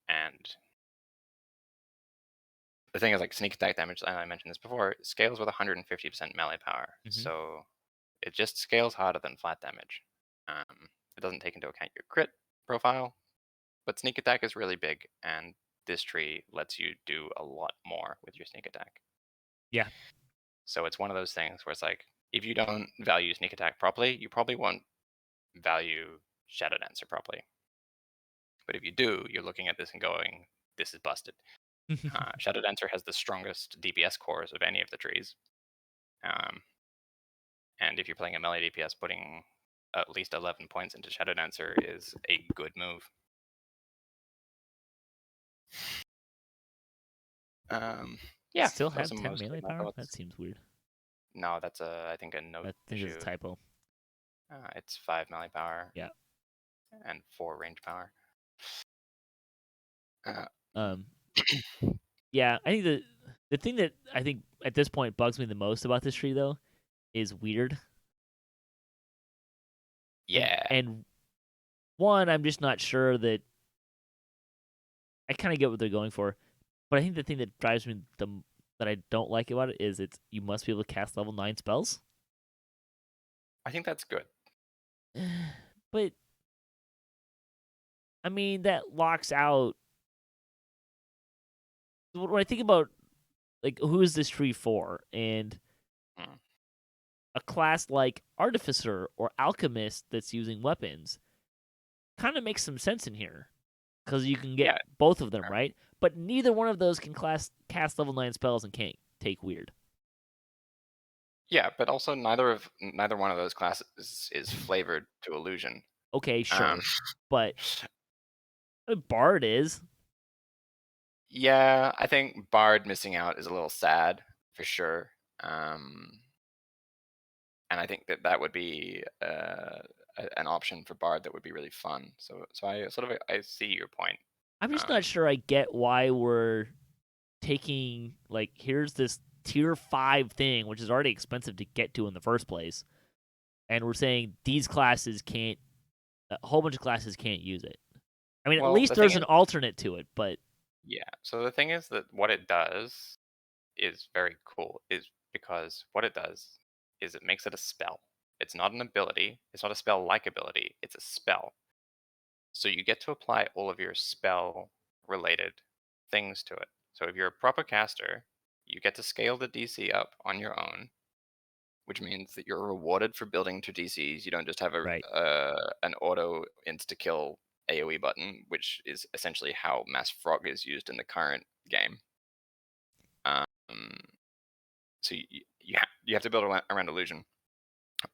and the thing is, like sneak attack damage, and I mentioned this before, scales with 150% melee power. Mm-hmm. So it just scales harder than flat damage. It doesn't take into account your crit profile, but sneak attack is really big, and this tree lets you do a lot more with your sneak attack. Yeah. So it's one of those things where it's like, if you don't value sneak attack properly, you probably won't value Shadow Dancer properly. But if you do, you're looking at this and going, this is busted. Shadow Dancer has the strongest DPS cores of any of the trees. Um, and if you're playing a melee DPS, putting at least 11 points into Shadow Dancer is a good move. Yeah, Still those have are 10 mostly melee my power? That thoughts. seems weird. No, that's I think a note I think it's a issue. typo. It's 5 melee power Yeah. and 4 range power. Uh, Um, yeah, I think the thing that I think at this point bugs me the most about this tree though is weird. yeah, And one, I'm just not sure that I kind of get what they're going for, but I think the thing that drives me that I don't like about it is it's you must be able to cast level 9 spells. I think that's good. But I mean that locks out when I think about like who is this tree for, and Mm. a class like artificer or alchemist that's using weapons kind of makes some sense in here because you can get Yeah, both of them, right? But neither one of those can cast level 9 spells and can't take weird. yeah, but also neither one of those classes is flavored to illusion. Okay, Um, sure, but a bard is. yeah, I think Bard missing out is a little sad for sure. And I think that would be an option for Bard that would be really fun. So I see your point. I'm just not Um, sure I get why we're taking, like, here's this tier 5 thing, which is already expensive to get to in the first place, and we're saying these classes can't, a whole bunch of classes can't use it. I mean, at well, least the thing there's is, an alternate to it, but yeah. So the thing is that what it does is very cool. Is because what it does is it makes it a spell. It's not an ability. It's not a spell-like ability. It's a spell. So you get to apply all of your spell related things to it. So if you're a proper caster, you get to scale the DC up on your own, which means that you're rewarded for building to DCs. You don't just have right. an auto insta kill AoE button, which is essentially how Mass Frog is used in the current game. Um, so you have to build around illusion.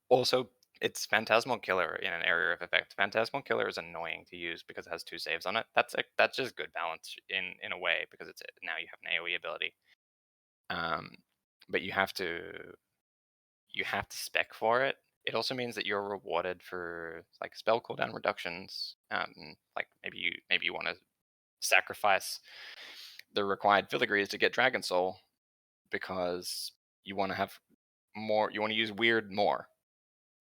Also, it's Phantasmal Killer in an area of effect. Phantasmal Killer is annoying to use because it has 2 saves on it. That's just good balance in a way because it's now you have an AoE ability. Um, but you have to spec for it. It also means that you're rewarded for like spell cooldown reductions. Like maybe you want to sacrifice the required filigrees to get Dragon Soul because you want to have more. You want to use weird more.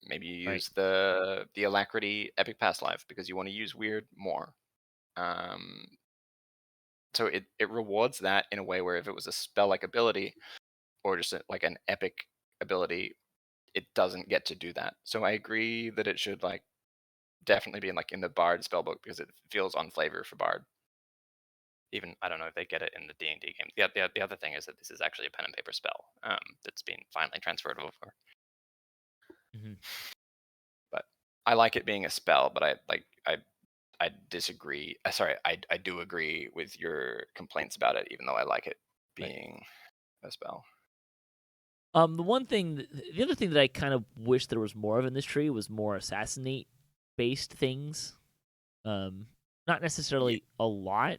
Maybe you Right. use the Alacrity Epic Past Life because you want to use weird more. Um, so it rewards that in a way where if it was a spell like ability or just like an epic ability, it doesn't get to do that. So I agree that it should like definitely be in the Bard spellbook because it feels on flavor for Bard. Even I don't know if they get it in the D&D game. The other thing is that this is actually a pen and paper spell that's been finally transferred over. Hmm. But I like it being a spell, but I disagree. Sorry, I do agree with your complaints about it, even though I like it Right. being a spell. The other thing that I kind of wish there was more of in this tree was more assassinate based things. Um, Not Yeah, necessarily a lot,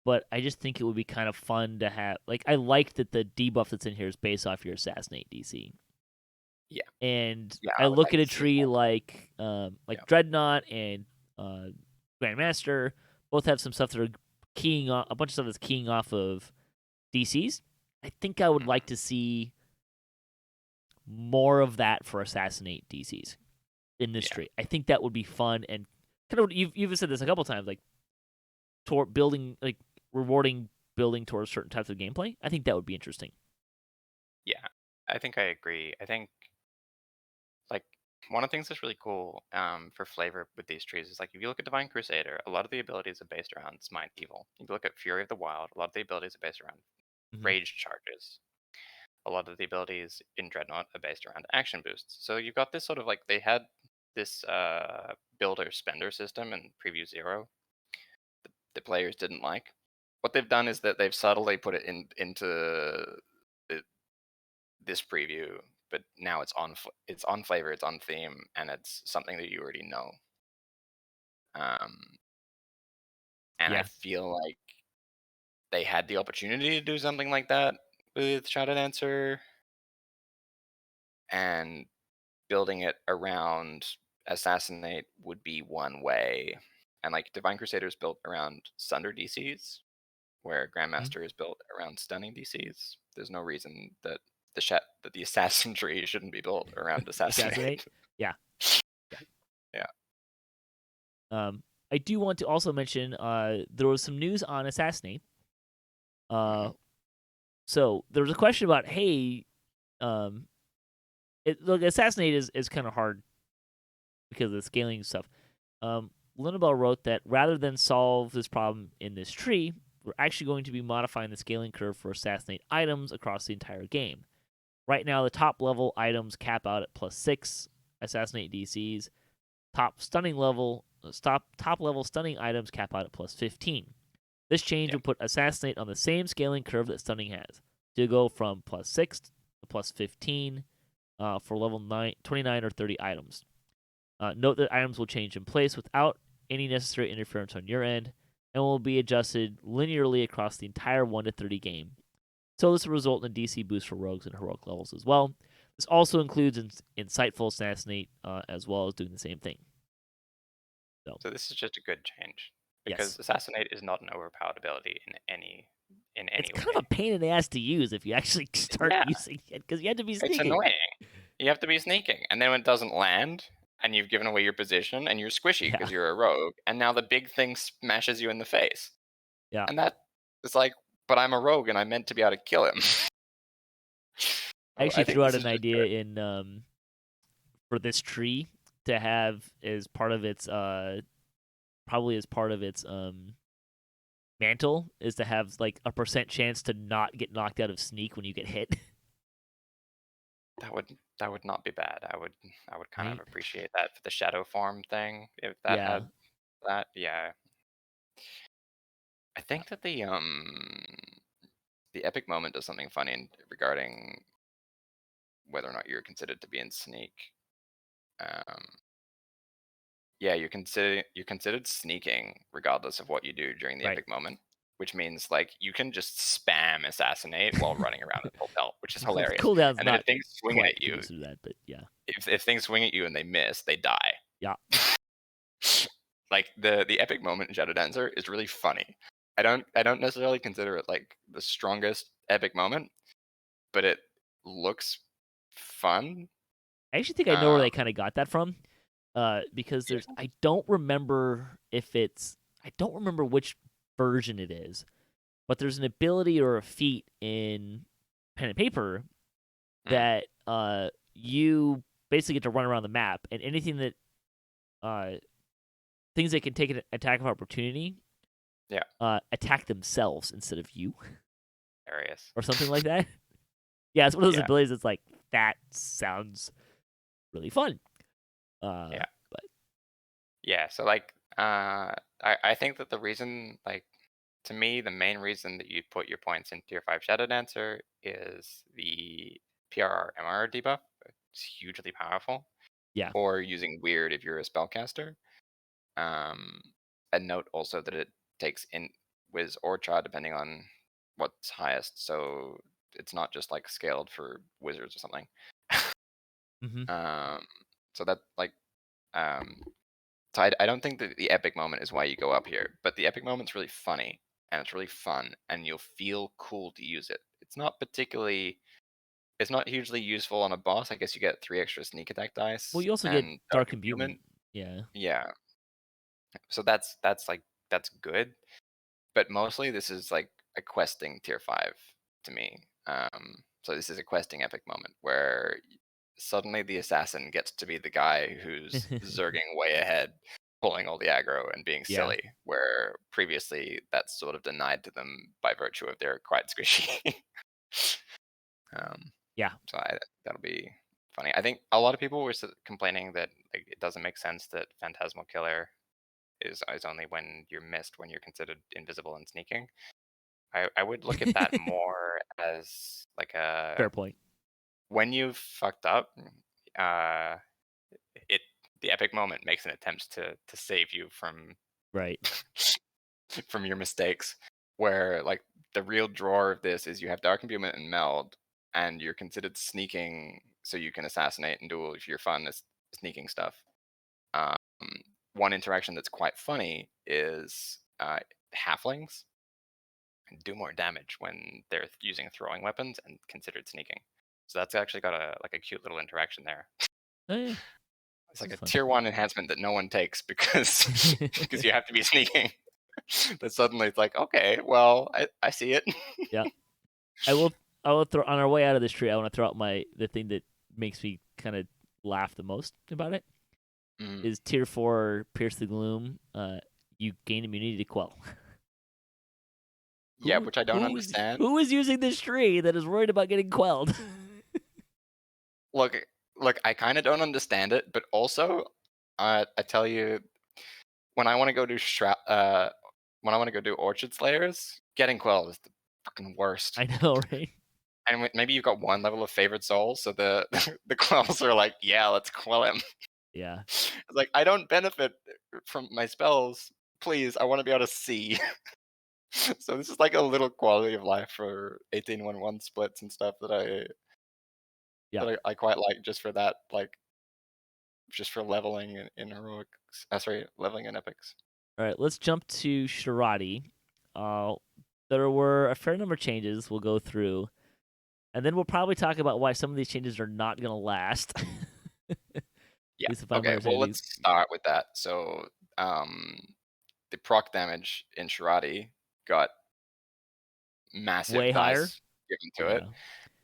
but I just think it would be kind of fun to have. Like, I like that the debuff that's in here is based off your assassinate DC. yeah, And yeah. I I would look like at a to see tree more. like Yeah, Dreadnought and Grandmaster both have some stuff that are keying off, a bunch of stuff that's keying off of DCs. I think I would mhm, like to see more of that for assassinate DCs in this yeah, tree. I think that would be fun and kind of you've said this a couple times, like toward building, like rewarding building towards certain types of gameplay. I think that would be interesting. yeah. I think I agree. I think like one of the things that's really cool for flavor with these trees is like if you look at Divine Crusader, a lot of the abilities are based around Smite Evil. If you look at Fury of the Wild, a lot of the abilities are based around Hmm. rage charges. A lot of the abilities in Dreadnought are based around action boosts. So you've got this sort of like they had this builder spender system in Preview Zero the players didn't like. What they've done is that they've subtly put it into the, this preview, but now it's on flavor, it's on theme, and it's something that you already know. Um, and I Yeah. feel like they had the opportunity to do something like that with Shadow Dancer, and building it around Assassinate would be one way. And like Divine Crusader is built around Sunder DCs, where Mhm. Grandmaster is built around stunning DCs. There's no reason that the assassin tree shouldn't be built around Assassinate. assassinate. Yeah. Yeah. Yeah. I do want to also mention there was some news on assassinate. Hmm. Uh, so there was a question about, hey, um, look, assassinate is kind of hard because of the scaling stuff. Linabel wrote that rather than solve this problem in this tree, we're actually going to be modifying the scaling curve for assassinate items across the entire game. Right now, the top level items cap out at +6 assassinate DCs. Top level stunning items cap out at +15. This change Yeah. will put assassinate on the same scaling curve that stunning has, to go from +6 to +15 for level 29 or 30 items. Note that items will change in place without any necessary interference on your end and will be adjusted linearly across the entire 1 to 30 game. So this will result in a DC boost for rogues and heroic levels as well. This also includes insightful assassinate, as well as doing the same thing. So So this is just a good change yes, because assassinate is not an overpowered ability in it's any kind of a way. pain in the ass to use if you actually start Yeah, using it because you have to be it's sneaky. annoying. You have to be sneaking, and then when it doesn't land, and you've given away your position, and you're squishy Yeah, because you're a rogue, and now the big thing smashes you in the face, yeah. and that is like, but I'm a rogue, and I'm meant to be able to kill him. I So I actually think threw out this an is just good. idea in for this tree to have as part of its probably as part of its mantle is to have like a percent chance to not get knocked out of sneak when you get hit. That would not be bad. I would kind of Right? appreciate that for the shadow form thing if that Yeah. had that. Yeah, I think that the epic moment does something funny regarding whether or not you're considered to be in sneak. Um, yeah, you're considered sneaking regardless of what you do during the Right. epic moment, which means like you can just spam assassinate while running around at full pelt, which is Well, the hilarious. cooldown's And then if not things swing quite at you, conducive to that, but yeah. if things swing at you and they miss, they die. Yeah. Like the epic moment in Shadow Dancer is really funny. I don't necessarily consider it like the strongest epic moment, but it looks fun. I actually think I know where Um, they kind of got that from. Because there's yeah. I don't remember if it's I don't remember which version it is, but there's an ability or a feat in pen and paper Mm, that you basically get to run around the map and anything that uh things that can take an attack of opportunity yeah, attack themselves instead of you hilarious. or something like that. Yeah, it's one of those Yeah, abilities that's like that sounds really fun. yeah, But yeah. So like, I think that the reason, like, to me, the main reason that you put your points in Tier 5 Shadow Dancer is the PRR MR debuff. It's hugely powerful. yeah. Or using Weird if you're a spellcaster. Um, a note also that it takes in Wiz or Char depending on what's highest. So it's not just like scaled for wizards or something. Hmm. um, so that like um, so I don't think that the epic moment is why you go up here, but the epic moment's really funny and it's really fun and you'll feel cool to use it. It's not hugely useful on a boss. I guess you get 3 extra sneak attack Well, dice you also get and dark dark imbuement. imbuement. Yeah. Yeah. So that's good. But mostly this is like a questing tier 5 to me. So this is a questing epic moment where suddenly the assassin gets to be the guy who's zerging way ahead, pulling all the aggro and being Yeah. silly, where previously that's sort of denied to them by virtue of their quite squishy. um, Yeah. that'll be funny. I think a lot of people were complaining that like, it doesn't make sense that Phantasmal Killer is only when you're missed when you're considered invisible and sneaking. I would look at that more as like a Fair point. when you've fucked up, uh, it the epic moment makes an attempt to save you from Right. from your mistakes. Where like the real drawer of this is you have Dark Imbuement and Meld, and you're considered sneaking so you can assassinate and do your fun sneaking stuff. Um, one interaction that's quite funny is halflings do more damage when they're using throwing weapons and considered sneaking. So that's actually got a like a cute little interaction there. Oh yeah. It's This like is a fun. tier 1 enhancement that no one takes because because you have to be sneaking. That suddenly it's like, okay, well, I see it. Yeah. I will. I will throw on our way out of this tree. I want to throw out the thing that makes me kind of laugh the most about it Mm. is tier 4 pierce the gloom. You gain immunity to quell. Yeah, which I don't understand. Who is using this tree that is worried about getting quelled? Look, look, I kind of don't understand it, but also, I tell you, when I want to go do when I want to go do Orchard Slayers, getting quelled is the fucking worst. I know, right? And maybe you've got one level of favorite soul, so the the quells are like, yeah, let's quell him. Yeah. It's like I don't benefit from my spells. Please, I want to be able to see. So this is like a little quality of life for 18-1-1 splits and stuff that Yeah. that I quite like just for that, like just for leveling in heroics. Sorry, leveling in epics. All right, let's jump to Shirati. Uh, there were a fair number of changes we'll go through, and then we'll probably talk about why some of these changes are not going to last. At Yeah. least if I'm Okay. Well, understanding these. let's start with that. So, um, the proc damage in Shirati got massive Way higher. dice given to it.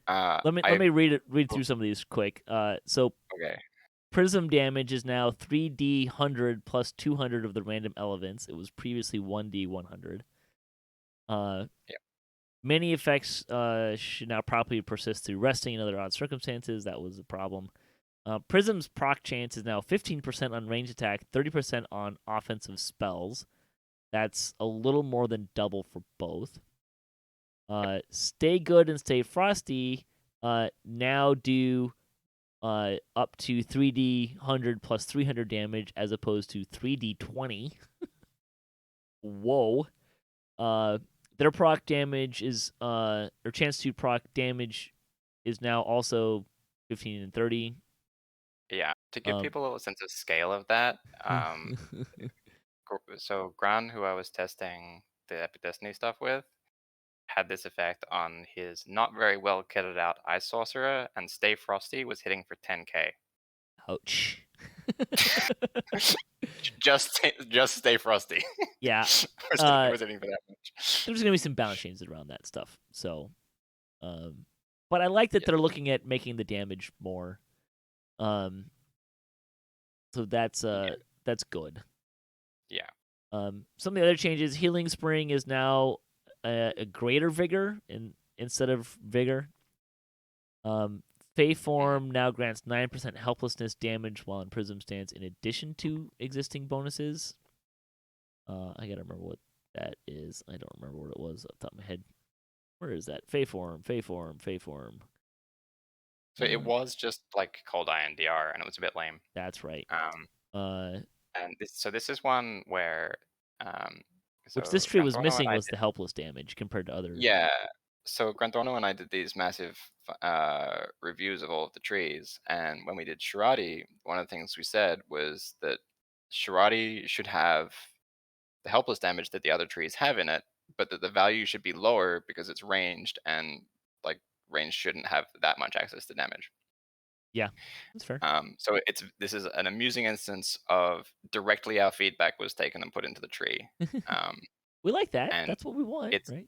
Yeah. Let I me read through some of these quick. So okay. Prism damage is now 3d 100 plus 200 of the random elements. It was previously 1d 100. Yeah. Many effects should now properly persist through resting and other odd circumstances. That was a problem. Prism's proc chance is now 15% on range attack, 30% on offensive spells. That's a little more than double for both. Stay Good and Stay Frosty now do up to 3d 100 plus 300 damage as opposed to 3d 20. Whoa. Their proc damage is their chance to proc damage is now also 15 and 30. Yeah. To give Um, people a sense of scale of that, so Gran, who I was testing the Epic Destiny stuff with, had this effect on his not very well kitted out Ice Sorcerer, and Stay Frosty was hitting for 10k. Ouch. Just Stay Frosty. Yeah. Was hitting for that much. There's gonna be some balance changes around that stuff. So, but I like that Yeah. they're looking at making the damage more. So that's good. Yeah. Some of the other changes: Healing Spring is now a greater vigor instead of vigor. Fey Form now grants 9% helplessness damage while in Prism stance in addition to existing bonuses. I gotta remember what that is. I don't remember what it was off the top of my head. Where is that? Fey Form, Fey Form, Fey Form. So it was just like Cold Eye and DR, and it was a bit lame. That's right. Um, Uh, and this is one where, which so this tree was Grantorno and missing I was did, the helpless damage compared to other. yeah. So Grantorno and I did these massive reviews of all of the trees, and when we did Shirati, one of the things we said was that Shirati should have the helpless damage that the other trees have in it, but that the value should be lower because it's ranged, and like range shouldn't have that much access to damage. Yeah, that's fair. So this is an amusing instance of directly our feedback was taken and put into the tree, um, We like that. and That's what we want, it's right?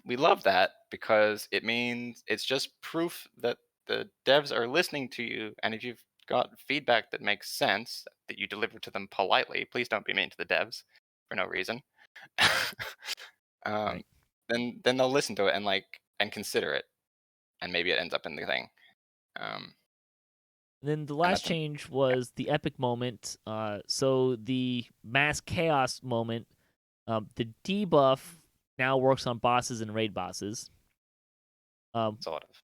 we love that because it means it's just proof that the devs are listening to you, and if you've got feedback that makes sense that you deliver to them politely, please don't be mean to the devs for no reason. um, Right. then they'll listen to it and consider it, and maybe it ends up in the thing. Um, And then the and last that's change yeah. was the epic moment. So the mass chaos moment, the debuff now works on bosses and raid bosses, Sort of.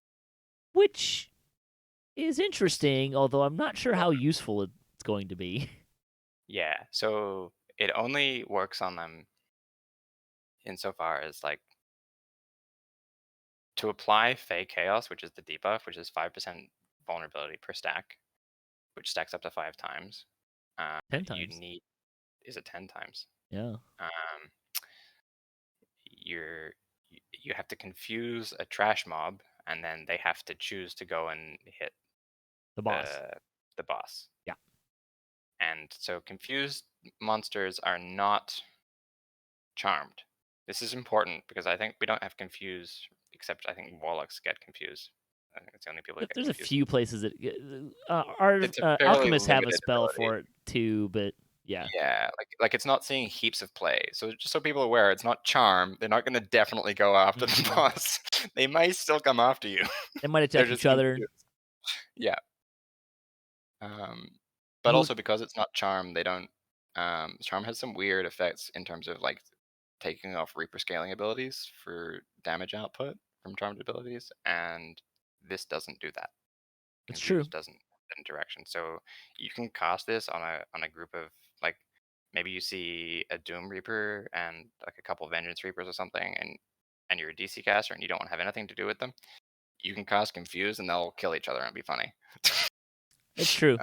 which is This interesting. Although I'm not sure how useful it's going to be. Yeah, so it only works on them insofar as like to apply Fey Chaos, which is the debuff, which is 5% vulnerability per stack, which stacks up to 5 times. You10 times. need is it 10 times? Yeah. Um, you have to confuse a trash mob, and then they have to choose to go and hit The boss. the the boss. Yeah. And so confused monsters are not charmed. This is important because I think we don't have confuse, except I think warlocks get confused. I think it's the only people who get There's a confused. few places that our It's a fairly alchemists have a limited spell ability. for it too, but yeah. Yeah, like it's not seeing heaps of play. So just so people are aware, it's not charm. They're not going to definitely go after the Mhm. boss. They may still come after you. They might They're attack just each other. confused. Yeah. Um, but Mo- also because it's not charm, they don't. Charm has some weird effects in terms of like taking off Reaper scaling abilities for damage output from charmed abilities, and this doesn't do that. It's true. Confused doesn't have that interaction. So you can cast this on a group of like maybe you see a Doom Reaper and like a couple Vengeance Reapers or something, and you're a DC caster and you don't want to have anything to do with them. you can cast Confuse and they'll kill each other and be funny. It's true.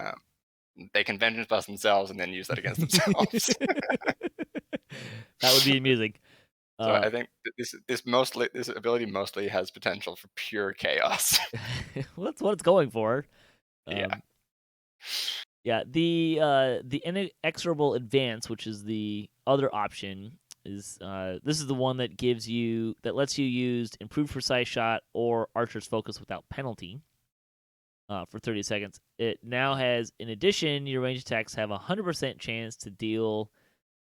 They can vengeance blast themselves and then use that against themselves. That would be amusing. So I think this ability mostly has potential for pure chaos. Well, that's what it's going for. Yeah. Yeah, the inexorable advance, which is the other option, is this is the one that lets you use improved precise shot or archer's focus without penalty for 30 seconds. It now has, in addition, your range attacks have a 100% chance to deal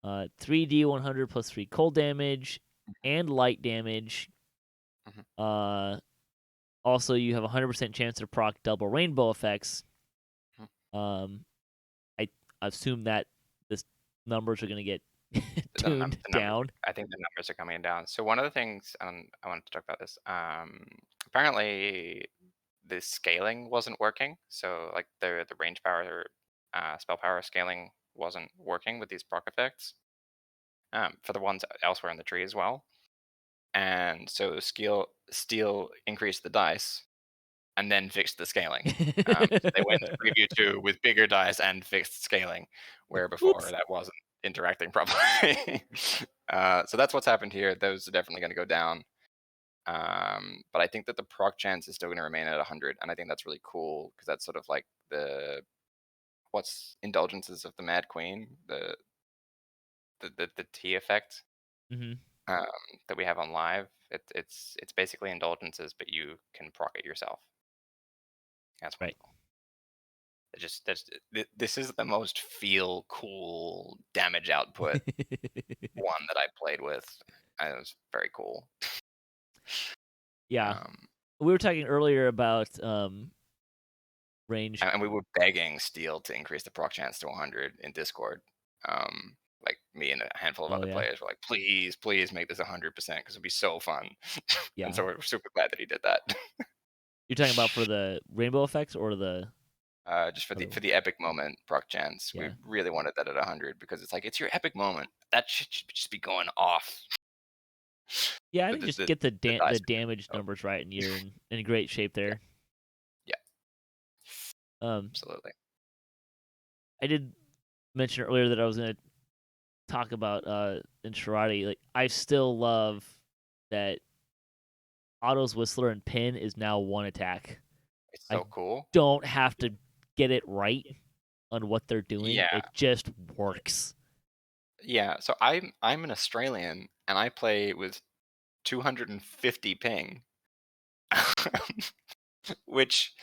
3d100 plus 3 cold damage and light damage. Mhm. Also, you have a 100% chance to proc double rainbow effects. I assume that this numbers are going to get tuned down. I think the numbers are coming down. So one of the things I wanted to talk about this. Apparently, the scaling wasn't working. So like the range power, spell power scaling wasn't working with these proc effects. For the ones elsewhere in the tree as well. And so Steel increased the dice and then fixed the scaling. So they went to preview 2 with bigger dice and fixed scaling, where before Oops. that wasn't interacting properly. So that's what's happened here. Those are definitely going to go down. But I think that the proc chance is still going to remain at 100, and I think that's really cool because that's sort of like what's Indulgences of the Mad Queen, the T effect. Mm-hmm. That we have on live. It's basically indulgences, but you can proc it yourself. That's Right. wonderful. This is the most feel cool damage output one that I played with. And it was very cool. Yeah. We were talking earlier about range. And we were begging Steel to increase the proc chance to 100 in Discord. Like me and a handful of other Yeah. players were like, please make this 100% because it'd be so fun. Yeah. And so we're super glad that he did that. You're talking about for the rainbow effects or the just for the epic moment proc chance. Yeah. We really wanted that at 100 because it's like it's your epic moment. That should just be going off. Yeah, I But think just get the dice damage numbers right, and you're in great shape there. Yeah. Absolutely. I did mention earlier that I was going to talk about in Shirati. Like, I still love that Otto's Whistler and Pin is now one attack. It's so cool. Don't have to get it right on what they're doing. Yeah. It just works. Yeah. So I'm an Australian and I play with 250 ping, which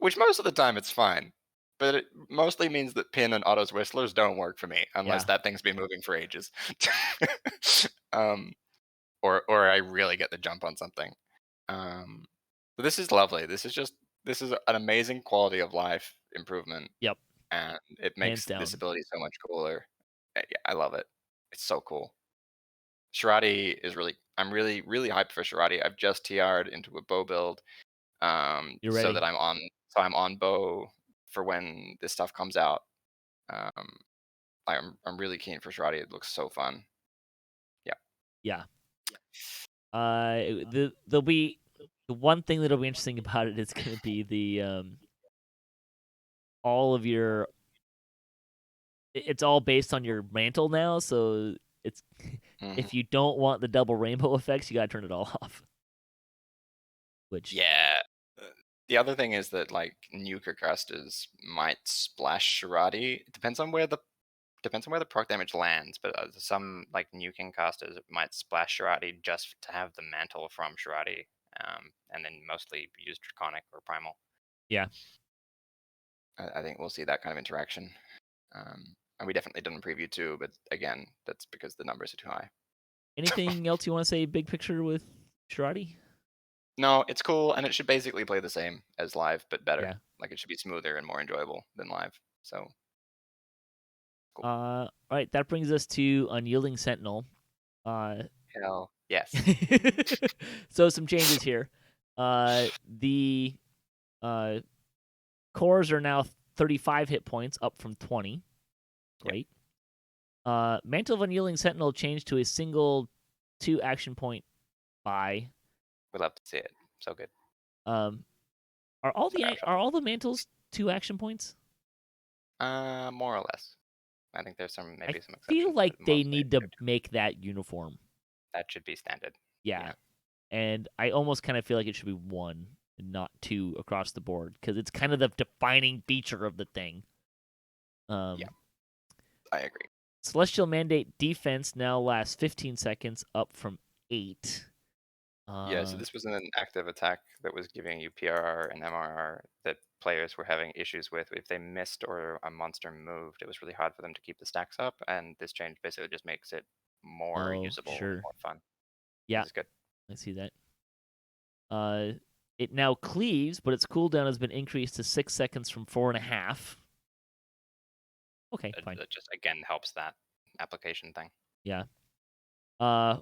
most of the time it's fine. But it mostly means that Pin and Otto's Whistlers don't work for me unless that thing's been moving for ages. Or I really get the jump on something. But this is lovely. This is an amazing quality of life improvement. Yep. And it makes this ability so much cooler. Yeah, I love it. It's so cool. Shirati is I'm really hyped for Shirati. I've just TR'd into a bow build. You're ready. So that I'm on bow for when this stuff comes out. I'm really keen for Shirati. It looks so fun. Yeah. Yeah. There'll be the one thing that'll be interesting about it is going to be the all of your. It's all based on your mantle now, so it's if you don't want the double rainbow effects, you gotta turn it all off. Which the other thing is that like nuker casters might splash Shirati. It depends on where the proc damage lands, but some like nuking casters might splash Shirati just to have the mantle from Shirati, and then mostly use Draconic or Primal. Yeah. I think we'll see that kind of interaction. And we definitely did in preview too, but again, that's because the numbers are too high. Anything else you want to say big picture with Shirati? No, it's cool, and it should basically play the same as live, but better. Yeah. Like it should be smoother and more enjoyable than live. So cool. All right, that brings us to Unyielding Sentinel. Hell yes. So some changes here. The cores are now 35 hit points, up from 20. Great. Yep. Mantle of Unyielding Sentinel changed to a single 2 action point buy. We'd love to see it. So good. Um, are all Sorry, I the was trying. are all the mantles 2 action points? More or less. I think there's I maybe some feel exceptions, like but they mostly need to make that uniform. that should be standard. Yeah, Yeah. and I almost kind of feel like it should be 1 and not 2 across the board because it's kind of the defining feature of the thing. Yeah, Um, I agree. Celestial Mandate defense now lasts 15 seconds, up from 8. Yeah, so this was an active attack that was giving you PRR and MRR that players were having issues with. If they missed or a monster moved, it was really hard for them to keep the stacks up, and this change basically just makes it more Oh, usable and sure. more fun. Yeah, This is good. I see that. It now cleaves, but its cooldown has been increased to 6 seconds from 4.5. Okay, fine. That just again helps that application thing. Yeah. Uh,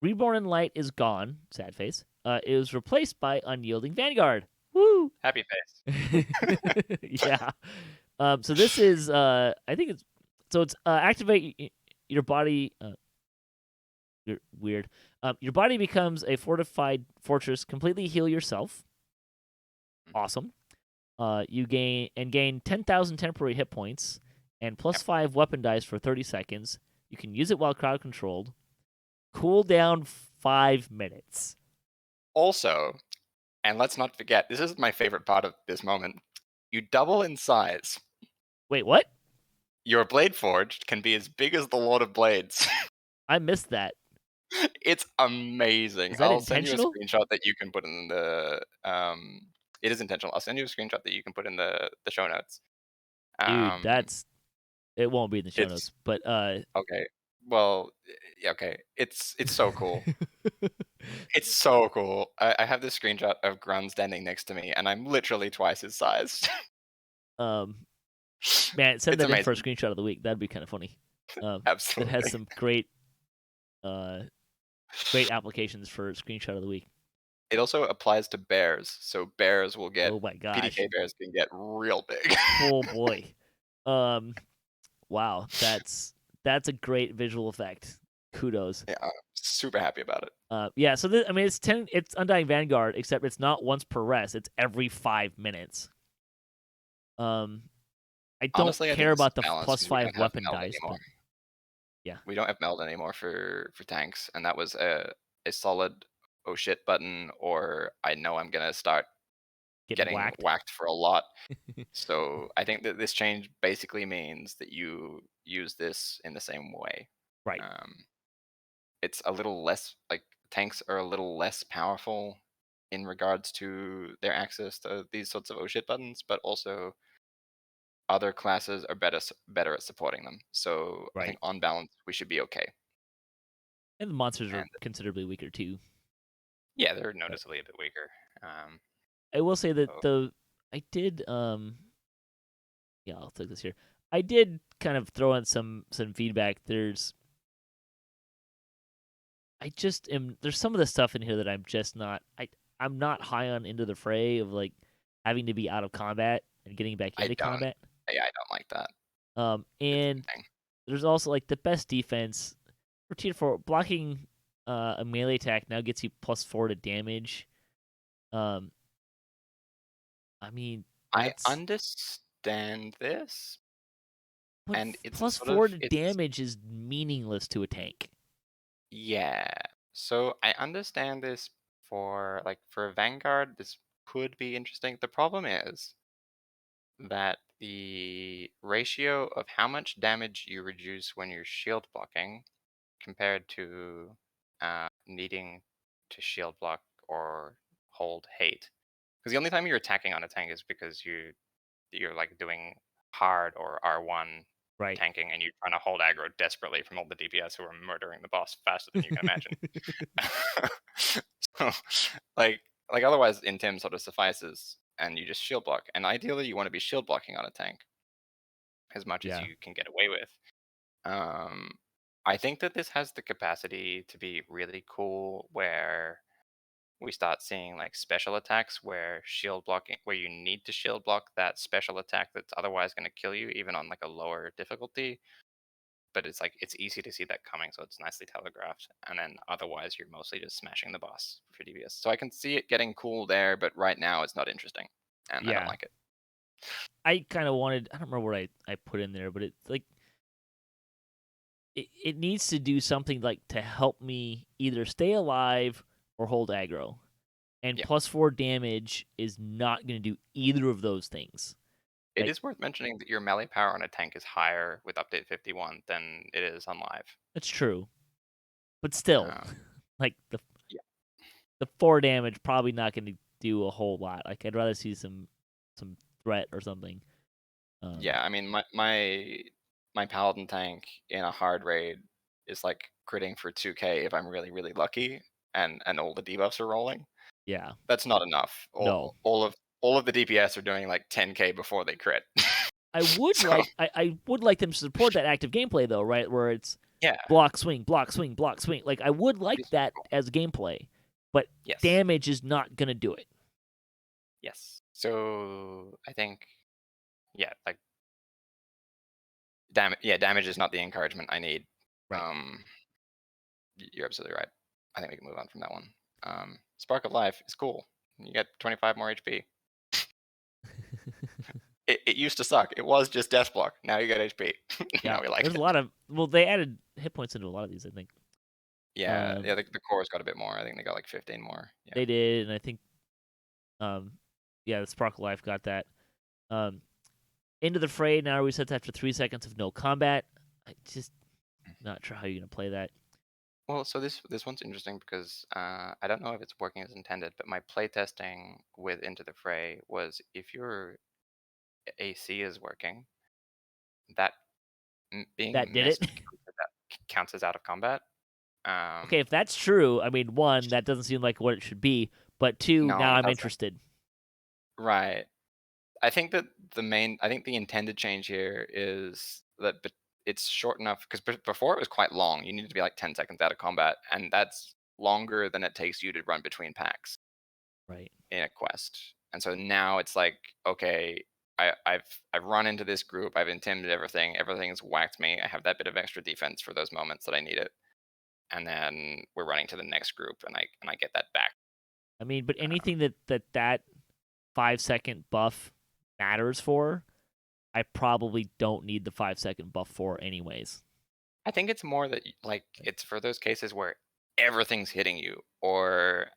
Reborn in Light is gone. Sad face. It was replaced by Unyielding Vanguard. Woo! Happy face. Yeah. So this is I think it's activate your body. You're weird. Your body becomes a fortified fortress. Completely heal yourself. Awesome. You gain 10,000 temporary hit points and Yep. +5 weapon dice for 30 seconds. You can use it while crowd controlled. Cooldown 5 minutes. Also, and let's not forget, this is my favorite part of this moment. You double in size. Wait, what? Your blade forge can be as big as the Lord of Blades. I missed that. It's amazing. Is that I'll send you a intentional? screenshot that you can put in the. It is intentional. I'll send you a screenshot that you can put in the show notes. Dude, Um, it won't be in the show it's notes, but okay. Well, yeah, okay. It's so cool. It's so cool. I have this screenshot of Grun standing next to me, and I'm literally twice his size. um man, send It's that in for a amazing. screenshot of the week. That'd be kind of funny. That has Absolutely. some uh great applications for screenshot of the week. It also applies to bears, so bears will get Oh my gosh. PDK bears can get real big. Oh boy. Um wow, that's a great visual effect. Kudos. Yeah, I'm super happy about it. Yeah, so I mean it's Undying Vanguard except it's not once per rest, it's every 5 minutes. Um I don't Honestly, I think care this is about the balanced because we +5 don't have weapon meld dice, anymore. but yeah, We don't have meld anymore for tanks, and that was a solid oh shit button, or I know I'm gonna start getting getting whacked. whacked for a lot. So I think that this change basically means that you use this in the same way. Right. Um, it's a little less like tanks are a little less powerful in regards to their access to these sorts of oh shit buttons, but also other classes are better at supporting them. So I think Right. on balance we should be okay. And the monsters are And considerably weaker too. yeah, they're But noticeably a bit weaker. I will say that So I did yeah, I'll take this here. I did kind of throw in some feedback. There's some of the stuff in here that I'm just not I'm not high on Into the Fray of like having to be out of combat and getting back I into don't. combat. Yeah, I don't like that. It's And a thing. there's also like the best defense for tier 4 blocking a melee attack now gets you +4 to damage. Um I mean I that's understand this, but and it's a sort +4 of to it's damage is meaningless to a tank. yeah. So I understand this for Vanguard. This could be interesting. The problem is that the ratio of how much damage you reduce when you're shield blocking compared to needing to shield block or hold hate. Because the only time you're attacking on a tank is because you're like doing hard or R1 Right. tanking and you're trying to hold aggro desperately from all the DPS who are murdering the boss faster than you can imagine. So, like otherwise Intim sort of suffices and you just shield block. And ideally you want to be shield blocking on a tank as much as Yeah. you can get away with. Um, I think that this has the capacity to be really cool where we start seeing like special attacks where shield blocking where you need to shield block that special attack that's otherwise going to kill you even on like a lower difficulty. but it's like it's easy to see that coming, so it's nicely telegraphed. And then otherwise, you're mostly just smashing the boss for DPS. So I can see it getting cool there, but right now it's not interesting, and I don't Yeah. like it. I kind of wanted. I don't remember what I put in there, but it's like it needs to do something like to help me either stay alive or hold aggro. And Yeah. +4 damage is not going to do either of those things. It Like, is worth mentioning that your melee power on a tank is higher with update 51 than it is on live. that's true. But still, Um, like yeah. the 4 damage probably not going to do a whole lot. Like I'd rather see some threat or something. Yeah, I mean my paladin tank in a hard raid is like critting for 2k if I'm really really lucky and all the debuffs are rolling. Yeah. That's not enough. No. All of the DPS are doing like 10k before they crit. So I would like them to support that active gameplay though, right? Where it's yeah, block, swing, block, swing, block, swing. Like I would it like is that cool. as gameplay, but Yes, damage is not gonna do it. yes. So I think yeah, like damage is not the encouragement I need. Right. Um, you're absolutely right. I think we can move on from that one. Spark of Life is cool. You get 25 more HP. It used to suck. It was just death block. Now you get HP. Yeah. Now we like There's a it. lot of they added hit points into a lot of these, I think. Yeah, yeah. The core's got a bit more. I think they got like 15 more. Yeah. They did, and I think um yeah, the Sparkle Life got that. Um Into the Fray now resets after 3 seconds of no combat. I just not sure how you're gonna play that. Well, so this one's interesting because I don't know if it's working as intended, but my playtesting with Into the Fray was if your AC is working, that That being did it. missed counts as out of combat. Okay, Um, if that's true, I mean, one, that doesn't seem like what it should be, but two, now no, it I'm doesn't. interested. Right. I think that I think the intended change here is that it's short enough because before it was quite long. You needed to be like 10 seconds out of combat, and that's longer than it takes you to run between packs Right. in a quest. And so now it's like, okay, I've run into this group, I've intimidated everything, everything's whacked me. I have that bit of extra defense for those moments that I need it, and then we're running to the next group, and I get that back. I mean, but Uh, anything that 5 second buff matters for, I probably don't need the 5 second buff for anyways. I think it's more that like it's for those cases where everything's hitting you, or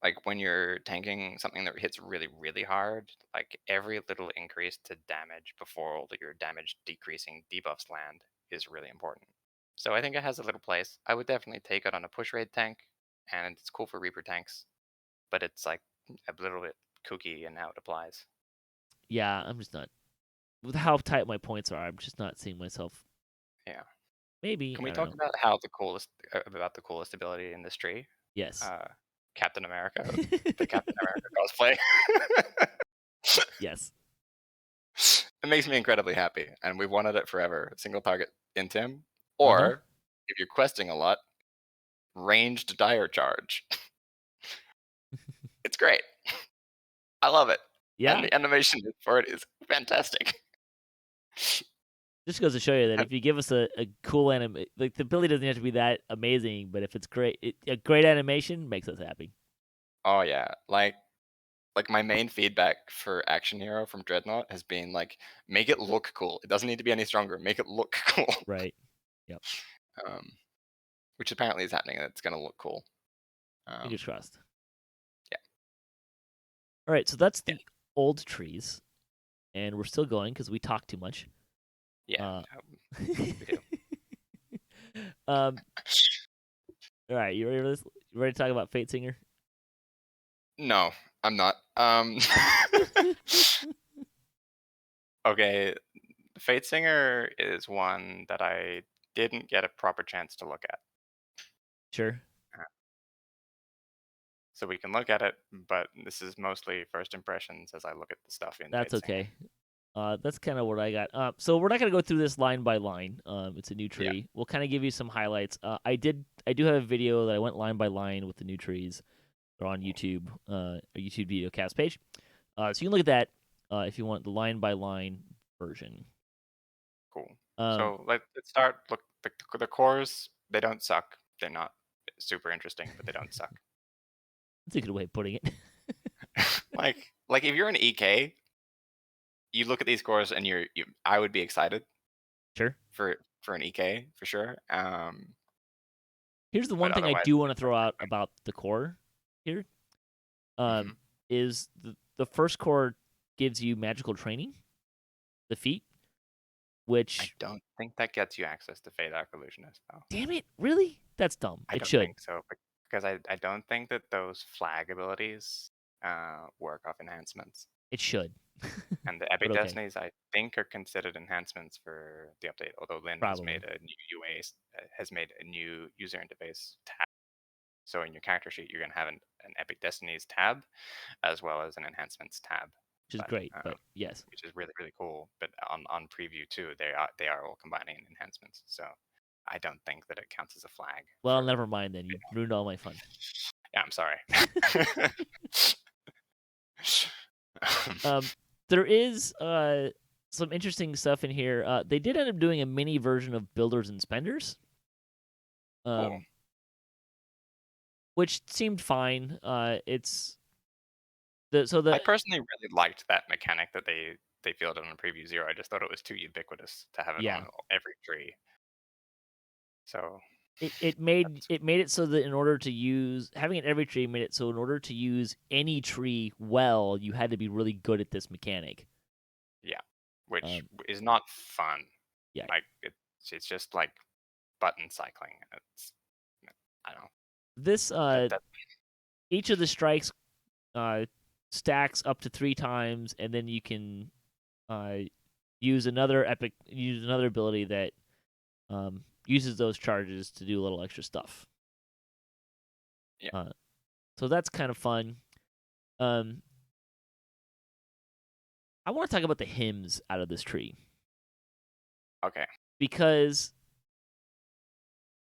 like when you're tanking something that hits really really hard, like every little increase to damage before all your damage decreasing debuffs land is really important. So I think it has a little place. I would definitely take it on a push raid tank, and it's cool for Reaper tanks, but it's like a little bit kooky in how it applies. Yeah, I'm just not with how tight my points are. I'm just not seeing myself. Yeah. Maybe Can we I don't talk know. about the coolest ability in this tree? Yes. Uh, Captain America, the Captain America cosplay. Yes. It makes me incredibly happy, and we've wanted it forever. Single target Intim, Uh huh. or if you're questing a lot, ranged dire charge. It's great. I love it, and Yeah. the animation for it is fantastic. Just goes to show you that And- if you give us a cool anime, like the ability doesn't have to be that amazing, but if it's great, a great animation makes us happy. oh yeah, like my main feedback for Action Hero from Dreadnought has been like, make it look cool. It doesn't need to be any stronger. Make it look cool. Right. Yep. Um, which apparently is happening, and it's going to look cool. Fingers crossed. Yeah. All right. So that's Yeah. the old trees, and we're still going because we talk too much. Yeah. We do. All right. You ready for this? You ready to talk about Fate Singer? No, I'm not. Okay, Fate Singer is one that I didn't get a proper chance to look at. Sure. Uh, So we can look at it, but this is mostly first impressions as I look at the stuff in That's Fate Singer. okay. That's kind of what I got. So we're not gonna go through this line by line. It's a new Yeah. tree. We'll kind of give you some highlights. I do have a video that I went line by line with the new trees. They're on YouTube, a YouTube DDOCast page. So you can look at that if you want the line by line version. Cool. Um, So let's start. Look, the cores, they don't suck. They're not super interesting, but they don't suck. that's a good way of putting it. like if you're an EK, you look at these cores and I would be excited Sure. for an EK for sure. Here's the But one thing I otherwise, do want to throw out about the core here. hmm Is the first core gives you magical training, the feat, I which, don't think that gets you access to Fate Arc Illusionist though. damn it, really? That's dumb. I It don't should. think so because I don't think that those flag abilities work off enhancements. It should. And the Epic But okay, Destinies, I think, are considered enhancements for the update. Although Lynn has probably. made a new has made a new user interface tab. So in your character sheet, you're gonna have an Epic Destinies tab, as well as an enhancements tab. Which is But great, but yes. which is really really cool. But on preview too, they are all combining enhancements. So I don't think that it counts as a flag Well, for. never mind then. You ruined all my fun. Yeah, I'm sorry. There is some interesting stuff in here. They did end up doing a mini version of Builders and Spenders, Cool. which seemed fine. It's I personally really liked that mechanic that they fielded on Preview Zero. I just thought it was too ubiquitous to have it yeah. on every tree. So It made it so that in order to use having it every tree made it so in order to use any tree well, you had to be really good at this mechanic. yeah, which Um, is not fun. yeah. Like it's just like button cycling. It's I don't know. This That each of the strikes stacks up to 3 times, and then you can use another ability that uses those charges to do a little extra stuff. Yeah. So that's kind of fun. I want to talk about the hymns out of this tree Okay. because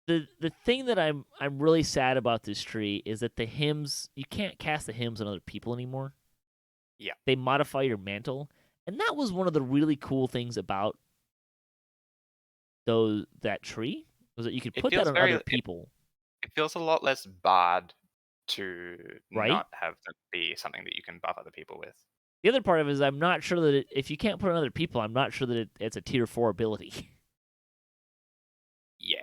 the thing that I'm really sad about this tree is that the hymns, you can't cast the hymns on other people anymore. Yeah. They modify your mantle, and that was one of the really cool things about that tree was that you could It put that feels on other people. It feels a lot less bad to Right? not have them be something that you can buff other people with. The other part of it is I'm not sure that if you can't put on other people, I'm not sure that it's a tier 4 ability. Yeah,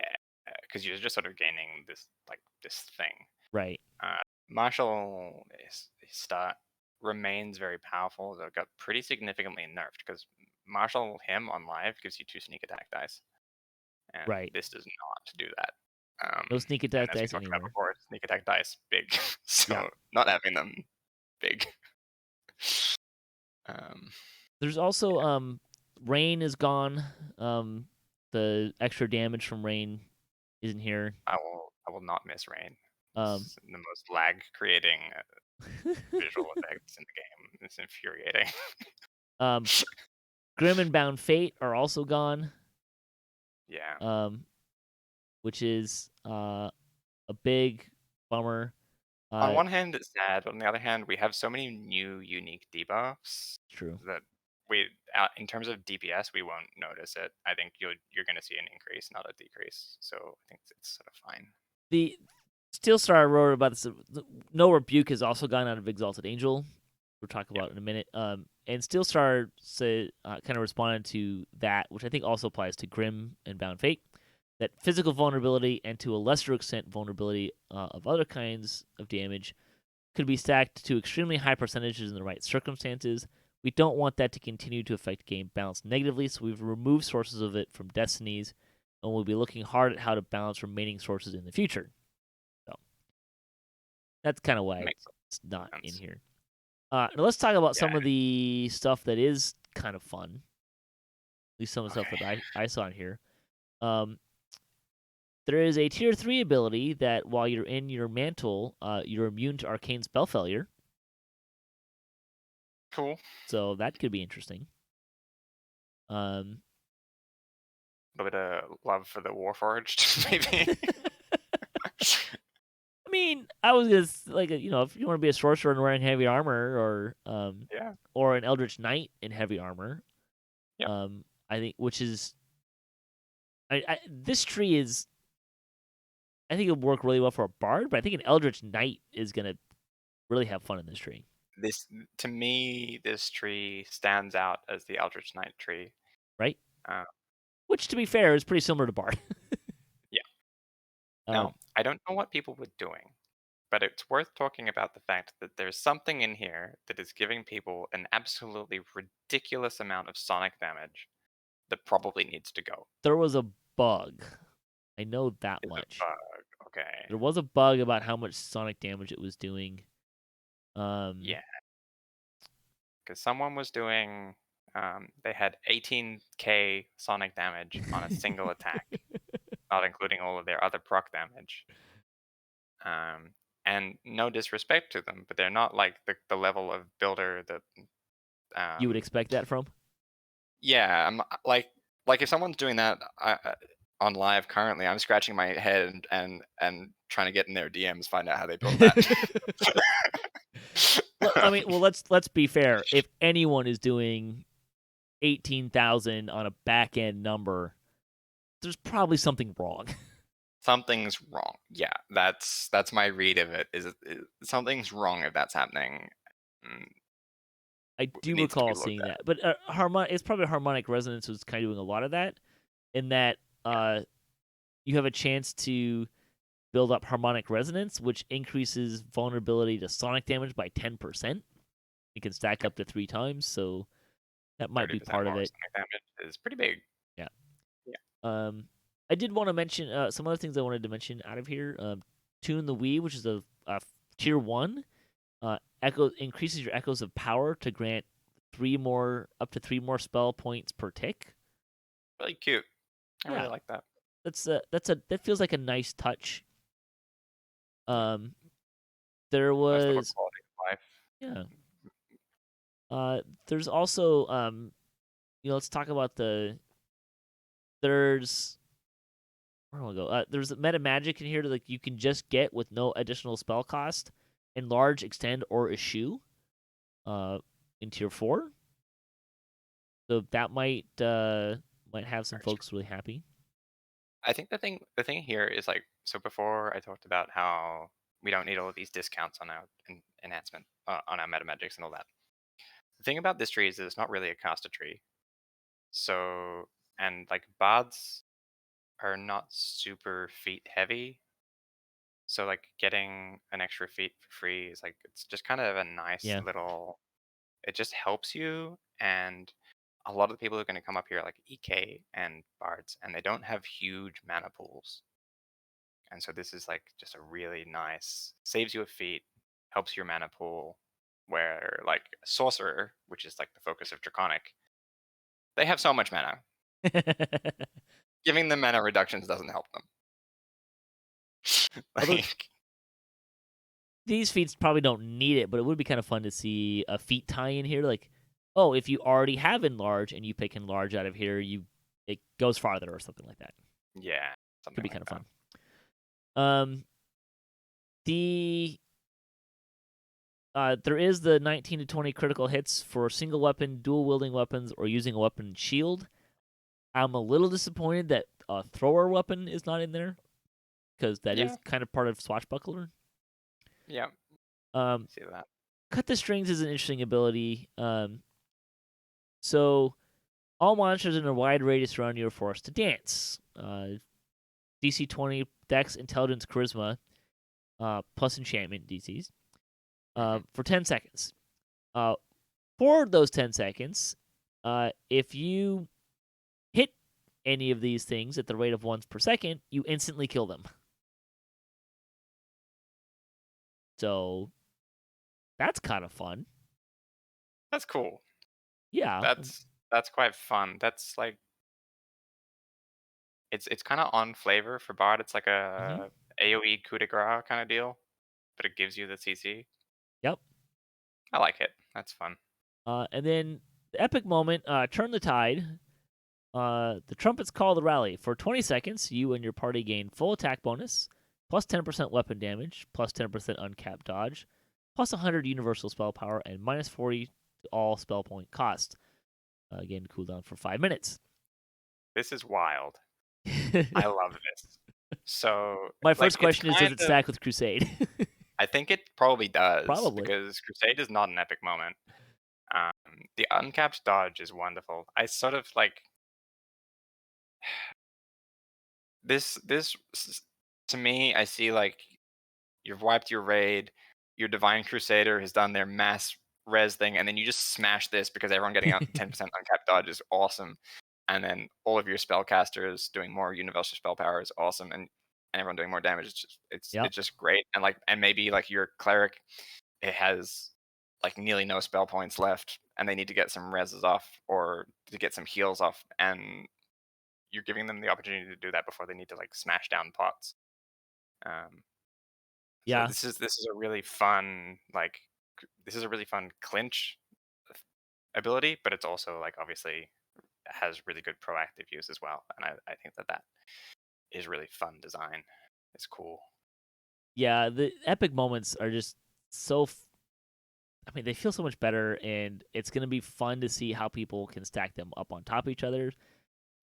because you're just sort of gaining this thing. Right. Marshall start remains very powerful, though it got pretty significantly nerfed because Marshall him on live gives you 2 sneak attack dice, and Right. this does not do that. No sneak And attack as we dice talked about anywhere. before, sneak attack dice big, so Yeah. not having them big. Um, There's also rain is gone. The extra damage from rain isn't here. I will not miss rain. Um It's the most lag creating visual effects in the game. It's infuriating. Grim and Bound Fate are also gone. Yeah. Which is a big bummer. On one hand, it's sad, but on the other hand, we have so many new unique debuffs True. that in terms of DPS, we won't notice it. I think you're going to see an increase, not a decrease. So I think it's sort of fine. The Steel Star wrote about this. No Rebuke has also gone out of Exalted Angel. We'll talk about in a minute. And Steel Star said, kind of responded to that, which I think also applies to Grim and Bound Fate, that physical vulnerability and to a lesser extent vulnerability of other kinds of damage could be stacked to extremely high percentages in the right circumstances. We don't want that to continue to affect game balance negatively, so we've removed sources of it from Destinies, and we'll be looking hard at how to balance remaining sources in the future. So that's kind of why it's not in here. Now let's talk about some of the stuff that is kind of fun. At least some of the stuff that I saw in here. There is a tier 3 ability that while you're in your mantle, you're immune to arcane spell failure. Cool. So that could be interesting. A little bit of love for the Warforged, maybe. I mean, I was just like, if you want to be a sorcerer and wearing heavy armor, or an Eldritch Knight in heavy armor, Yep. I think, which is This tree is. I think it'll work really well for a bard, but I think an Eldritch Knight is gonna really have fun in this tree, This to me, this tree stands out as the Eldritch Knight tree. right? Uh, Which, to be fair, is pretty similar to bard. yeah. um, Now, I don't know what people were doing, but it's worth talking about the fact that there's something in here that is giving people an absolutely ridiculous amount of sonic damage that probably needs to go. there was a bug. I know that Is a much. bug. Okay. There was a bug about how much sonic damage it was doing. Yeah, because someone was doing. They had 18k sonic damage on a single attack, not including all of their other proc damage. And no disrespect to them, but they're not like the level of builder that. You would Um, expect that from? yeah, I'm like if someone's doing that on live currently, I'm scratching my head and trying to get in their DMs, find out how they built that. I mean, well, let's be fair. If anyone is doing 18,000 on a back end number, there's probably something wrong. Something's wrong. Yeah, that's my read of it. Is something's wrong if that's happening? Mm, I It do needs to be recall looked seeing at. that, but it's probably harmonic resonance was kind of doing a lot of that. In that, you have a chance to build up harmonic resonance, which increases vulnerability to sonic damage by 10%. It can stack up to 3 times, so that might be 30% part of more it. sonic damage is pretty big. Yeah. Yeah. I did want to mention some other things I wanted to mention out of here. Tune the Wii, which is a tier 1. Echo increases your echoes of power to grant up to 3 more spell points per tick. Really cute. I Yeah, really like that. that feels like a nice touch. There Nice little was quality of life. yeah. There's also let's talk about there's where do I go? There's meta magic in here that like you can just get with no additional spell cost. Enlarge, extend, or eschew. In tier 4. So that might have some folks really happy. I think the thing here is like, so before I talked about how we don't need all of these discounts on our enhancement on our meta magics and all that. The thing about this tree is that it's not really a caster tree. So, and like bards are not super feat heavy. So like getting an extra feat for free is like, it's just kind of a nice Yeah. little, it just helps you. And a lot of the people who are going to come up here are like EK and bards, and they don't have huge mana pools. And so this is like just a really nice, saves you a feat, helps your mana pool. Where like sorcerer, which is like the focus of Draconic, they have so much mana. Giving them mana reductions doesn't help them. Although Like, these feats probably don't need it, but it would be kind of fun to see a feat tie in here. Like, oh, if you already have enlarge and you pick enlarge out of here, it goes farther or something like that. yeah, Could something be like kind of that. fun. The there is the 19 to 20 critical hits for single weapon, dual wielding weapons, or using a weapon shield. I'm a little disappointed that a thrower weapon is not in there because that is Yeah, kind of part of Swashbuckler. yeah, Um, see that. Cut the strings is an interesting ability. So all monsters in a wide radius around you are forced to dance. DC 20 Dex, Intelligence, Charisma, plus Enchantment DCs Hmm. for 10 seconds. For those 10 seconds, if you hit any of these things at the rate of once per second, you instantly kill them. So that's kind of fun. That's cool. Yeah. That's quite fun. That's like, it's kind of on flavor for bard. It's like Hmm. a AOE coup de grace kind of deal, but it gives you the CC. Yep. I like it. That's fun. And then the epic moment, turn the tide. The trumpets call the rally. For 20 seconds, you and your party gain full attack bonus, plus 10% weapon damage, plus 10% uncapped dodge, plus 100 universal spell power, and minus 40 to all spell point cost. Again, cooldown for 5 minutes. This is wild. I love this. So, My like, first it's question is, does kind it of. stack with Crusade? I think it probably does Probably. because Crusade is not an epic moment. Um, the uncapped dodge is wonderful. I sort of like this. To me, I see like you've wiped your raid, your Divine Crusader has done their mass res thing, and then you just smash this because everyone getting out 10% uncapped dodge is awesome. And then all of your spellcasters doing more universal spell power is awesome, and everyone doing more damage. Yep. It's just great. And maybe like your cleric, it has like nearly no spell points left, and they need to get some reses off or to get some heals off, and you're giving them the opportunity to do that before they need to like smash down pots. Um, so Yeah. this is a really fun this is a really fun clinch ability, but it's also like obviously has really good proactive use as well, and I think that is really fun design. It's cool. Yeah. The epic moments are just so. I mean, they feel so much better, and it's gonna be fun to see how people can stack them up on top of each other.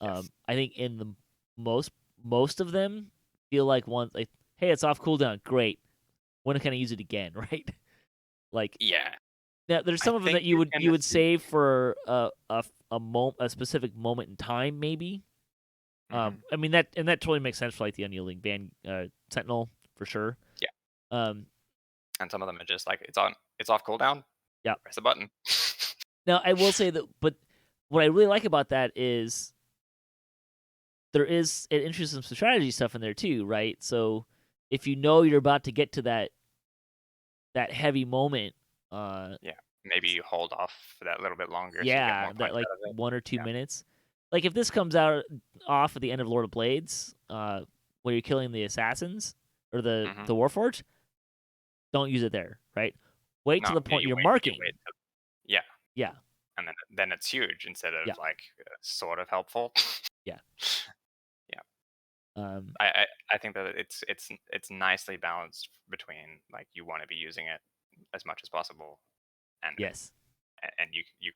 Yes. I think in the most of them feel like one like, hey, it's off cooldown, great. When can I use it again, right? Like Yeah. now, there's I some of them think that you're you gonna would see. save for a specific moment in time, maybe. Hmm. I mean that totally makes sense for like the unyielding band sentinel for sure. Yeah. Um, And some of them are just like it's off cooldown. yeah. Press the button. Now I will say that, but what I really like about that is it introduces some strategy stuff in there too, right? So if you know you're about to get to that heavy moment, Yeah. Maybe you hold off for that little bit longer so you get yeah, more that points like out of it. 1 or 2 minutes. Like if this comes out off at the end of Lord of Blades, when you're killing the assassins or Yeah. the Warforged, don't use it there, right? Wait to No, the yeah, point you you're wait. You marking. wait. Yeah, Yeah, and then it's huge instead of yeah, like sort of helpful. yeah. Yeah, Um, I think that it's nicely balanced between like you want to be using it as much as possible, and yes. and you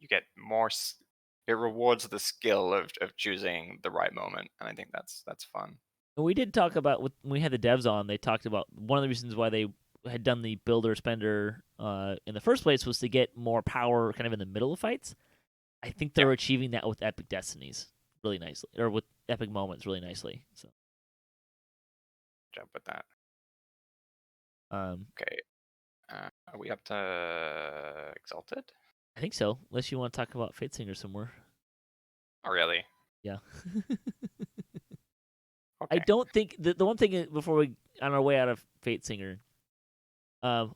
get more. It rewards the skill of choosing the right moment, and I think that's fun. And we did talk about when we had the devs on. They talked about one of the reasons why they had done the builder spender in the first place was to get more power kind of in the middle of fights. I think Yeah, they're achieving that with Epic Destinies really nicely, or with Epic Moments really nicely. So, jump with that. um, Okay, are we up to Exalted? I think so. Unless you want to talk about Fate Singer somewhere. Oh, really? Yeah. I Okay. don't think the one thing before we on our way out of Fate Singer, um,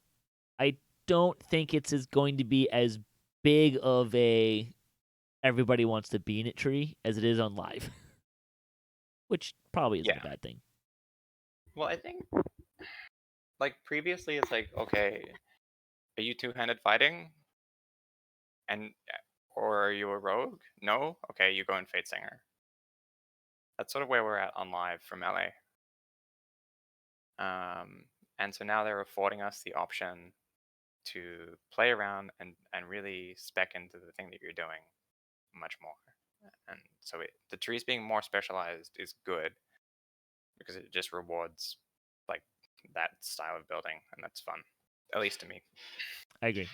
I don't think it's going to be as big of a everybody wants to be in it tree as it is on live, which probably isn't a Yeah. bad thing. Well, I think like previously, it's like okay, are you two-handed fighting? And or are you a rogue? No? Okay, you go in Fate Singer. That's sort of where we're at on live from LA. And so now they're affording us the option to play around and really spec into the thing that you're doing much more. And so the trees being more specialized is good because it just rewards like that style of building, and that's fun, at least to me. I agree.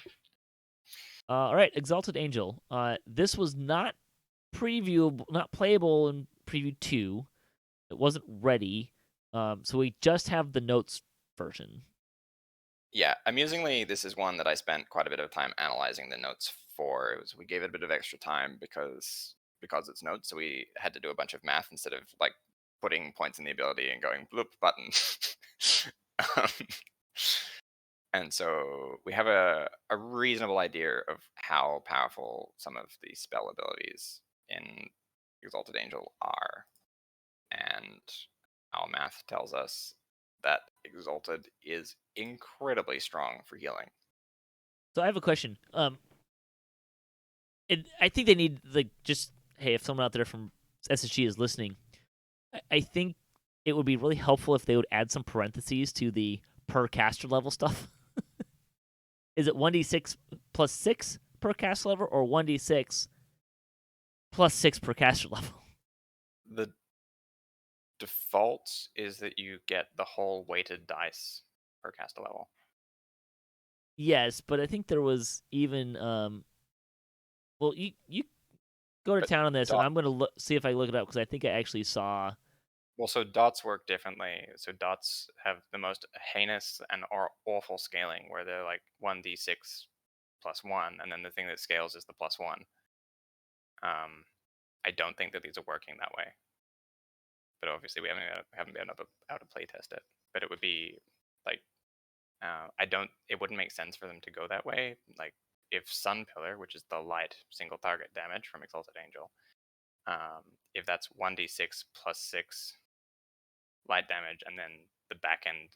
All right, Exalted Angel. This was not previewable, not playable in preview 2. It wasn't ready, so we just have the notes version. Yeah, amusingly, this is one that I spent quite a bit of time analyzing the notes for. We gave it a bit of extra time because it's notes, so we had to do a bunch of math instead of like putting points in the ability and going bloop button. um, and so we have a reasonable idea of how powerful some of the spell abilities in Exalted Angel are, and our math tells us that Exalted is incredibly strong for healing. So I have a question. I think they need like just hey, if someone out there from SSG is listening, I think it would be really helpful if they would add some parentheses to the per caster level stuff. Is it 1d6 plus 6 per caster level or 1d6 plus 6 per caster level? The default is that you get the whole weighted dice per caster level. Yes, but I think there was even well, you go to But town on this, and dot I'm gonna see if I look it up because I think I actually saw. Well, so dots work differently. So dots have the most heinous and awful scaling, where they're like 1d6 plus 1, and then the thing that scales is the plus 1. I don't think that these are working that way, but obviously we haven't been able to play test it. But it would be like I don't. It wouldn't make sense for them to go that way. Like if Sun Pillar, which is the light single target damage from Exalted Angel, if that's 1d6 plus 6 light damage, and then the back end,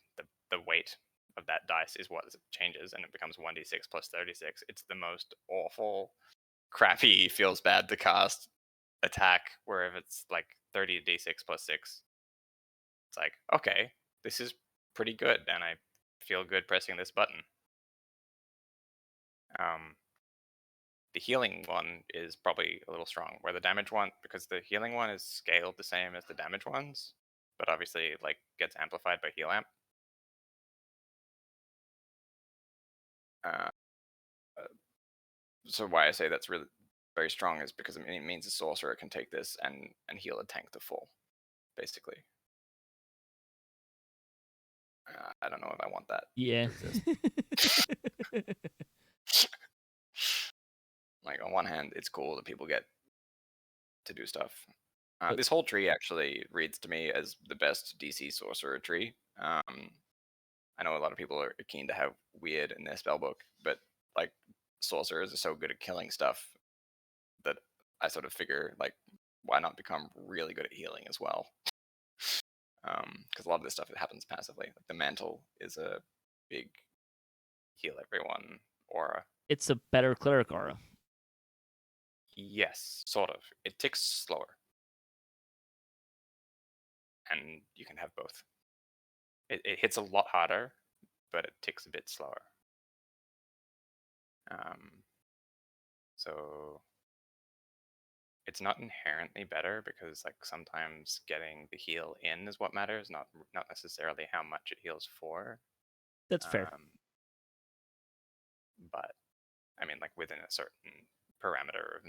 the weight of that dice is what changes, and it becomes 1d6 plus 36. It's the most awful, crappy, feels bad to cast attack. Where if it's like 30d6 plus 6, it's like, okay, this is pretty good, and I feel good pressing this button. Um, the healing one is probably a little strong, where the damage one, because the healing one is scaled the same as the damage ones, but obviously like gets amplified by heal amp. Uh, so why I say that's really very strong is because it means a sorcerer can take this and heal a tank to full, basically. I don't know if I want that Yeah. to exist. Like on one hand, it's cool that people get to do stuff. But This whole tree actually reads to me as the best DC sorcerer tree. I know a lot of people are keen to have weird in their spellbook, but like sorcerers are so good at killing stuff that I sort of figure like why not become really good at healing as well? Because a lot of this stuff it happens passively. Like the mantle is a big heal everyone aura. it's a better cleric aura. Yes, sort of. It ticks slower, and you can have both. It hits a lot harder, but it ticks a bit slower. Um, so it's not inherently better because like sometimes getting the heal in is what matters, not necessarily how much it heals for. That's fair. Um, but I mean, like within a certain parameter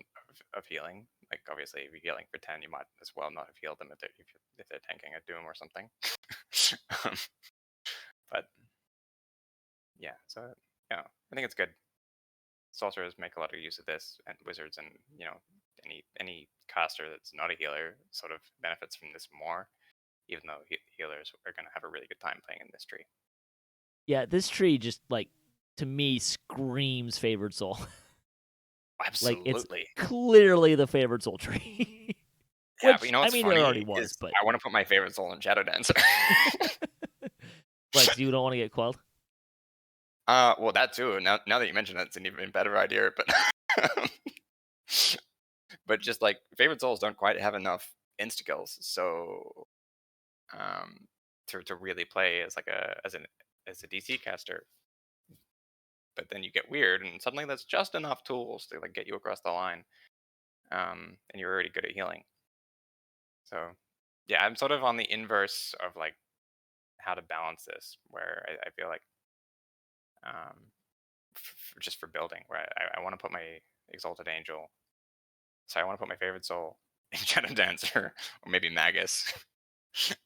of healing. Like obviously, if you're healing for 10, you might as well not have healed them if they're tanking a doom or something. um, but yeah, so yeah, I think it's good. Sorcerers make a lot of use of this, and wizards, and any caster that's not a healer sort of benefits from this more. Even though healers are going to have a really good time playing in this tree. Yeah, this tree just like to me screams favored soul. Like it's Absolutely. clearly the favored soul tree. Yeah, but Which you know I what's mean, it already funny was, is but I want to put my favorite soul in Shadow Dancer. like you don't want to get quelled. Well, that too. Now that you mention it, it's an even better idea. But but just like favorite souls don't quite have enough insta kills, so to really play as like as a DC caster. But then you get weird, and suddenly that's just enough tools to like get you across the line, and you're already good at healing. So yeah, I'm sort of on the inverse of like how to balance this, where I feel like just for building, where I want to put my exalted angel. So I want to put my favorite soul in Shadow Dancer or maybe Magus,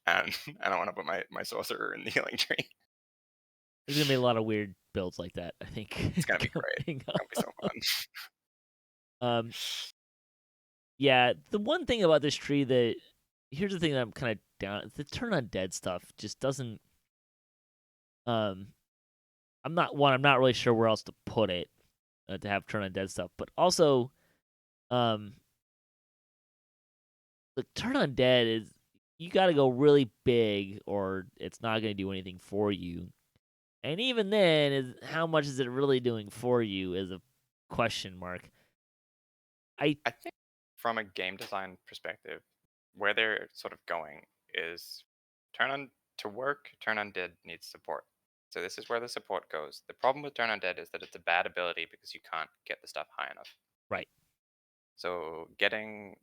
and I want to put my sorcerer in the healing tree. There's gonna be a lot of weird builds like that, I think. It's gonna be great. coming It's gonna be so up. fun. Yeah, the one thing about this tree that here's the thing that I'm kind of down. The turn on dead stuff just doesn't. Um, I'm not really sure where else to put it to have turn on dead stuff, but also, um, the turn on dead is you got to go really big or it's not going to do anything for you. And even then, is how much is it really doing for you is a question mark. I think from a game design perspective, where they're sort of going is turn on to work, turn on dead needs support. So this is where the support goes. The problem with turn on dead is that it's a bad ability because you can't get the stuff high enough. Right. So getting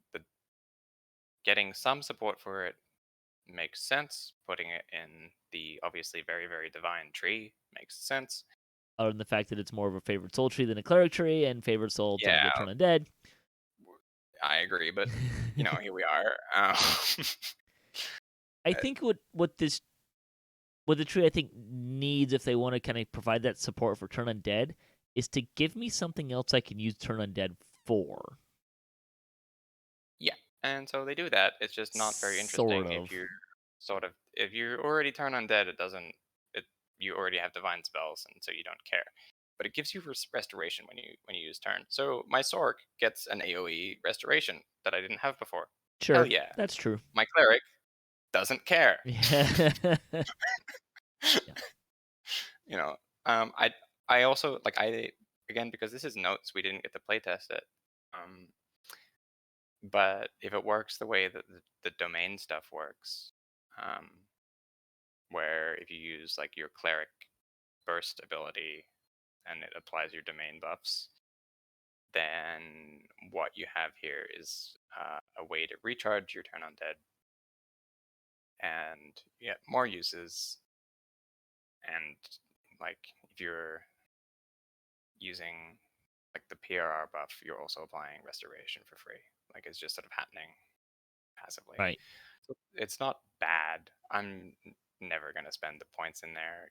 some support for it makes sense. Putting it in the obviously very, very divine tree makes sense. Other than the fact that it's more of a favorite soul tree than a cleric tree, and favorite soul don't Yeah, get turned undead. I agree, but here we are. I think what the tree I think needs if they want to kind of provide that support for turn undead is to give me something else I can use turn undead for. Yeah, and so they do that. It's just not very Sort interesting if of. you if you already turn undead. It doesn't. It You already have divine spells, and so you don't care. But it gives you restoration when you use turn. So my Sork gets an AOE restoration that I didn't have before. Hell Sure, yeah! that's true. My cleric doesn't care. Yeah. Yeah. you know, I also like I again because this is notes. We didn't get to playtest it. Um, but if it works the way that the domain stuff works, um, where if you use like your cleric burst ability and it applies your domain buffs, then what you have here is a way to recharge your turn undead and you get more uses. And like if you're using like the PRR buff, you're also applying restoration for free. Like it's just sort of happening passively. Right. So it's not bad. I'm never going to spend the points in there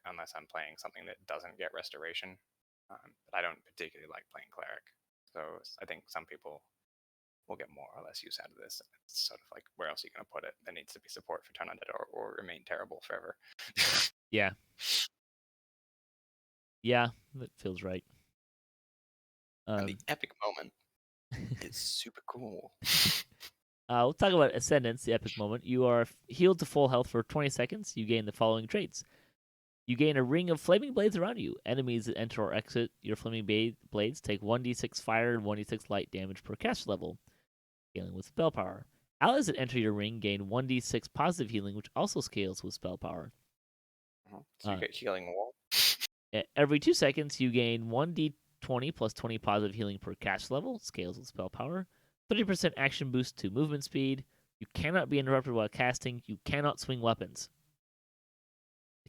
unless I'm playing something that doesn't get restoration. But I don't particularly like playing cleric. So I think some people will get more or less use out of this. It's sort of like, where else are you going to put it? There needs to be support for turn undead or remain terrible forever. Yeah. Yeah, that feels right. And the epic moment is super cool. We'll talk about Ascendance, the epic moment. You are healed to full health for 20 seconds. You gain the following traits. You gain a ring of flaming blades around you. Enemies that enter or exit your flaming blades take 1d6 fire and 1d6 light damage per cast level, scaling with spell power. Allies that enter your ring gain 1d6 positive healing, which also scales with spell power. So you get healing wall. Every 2 seconds, you gain 1d20 plus 20 positive healing per cast level, scales with spell power. 30% action boost to movement speed. You cannot be interrupted while casting. You cannot swing weapons.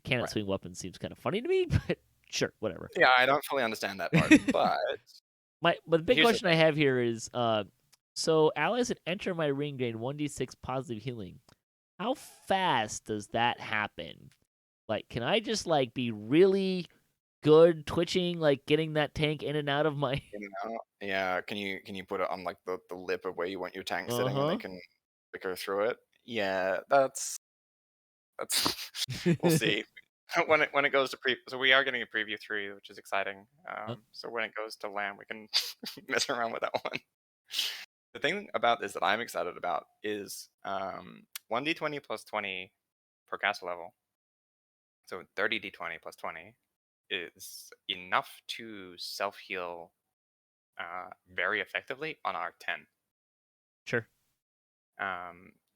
Cannot swing weapons seems kind of funny to me, but sure, whatever. Yeah, I don't fully understand that part, but the big here's the question I have here is, so allies that enter my ring gain 1d6 positive healing. How fast does that happen? Like, can I just like be really good twitching, like getting that tank in and out of my? Yeah, can you put it on like the lip of where you want your tank Uh sitting, and they huh. can go through it? Yeah, that's we'll see when it goes to so we are getting a preview 3, which is exciting. So when it goes to land, we can mess around with that one. The thing about this that I'm excited about is 1d20 plus 20 per cast level. So 30d20 plus 20 is enough to self heal very effectively on arc 10. Sure.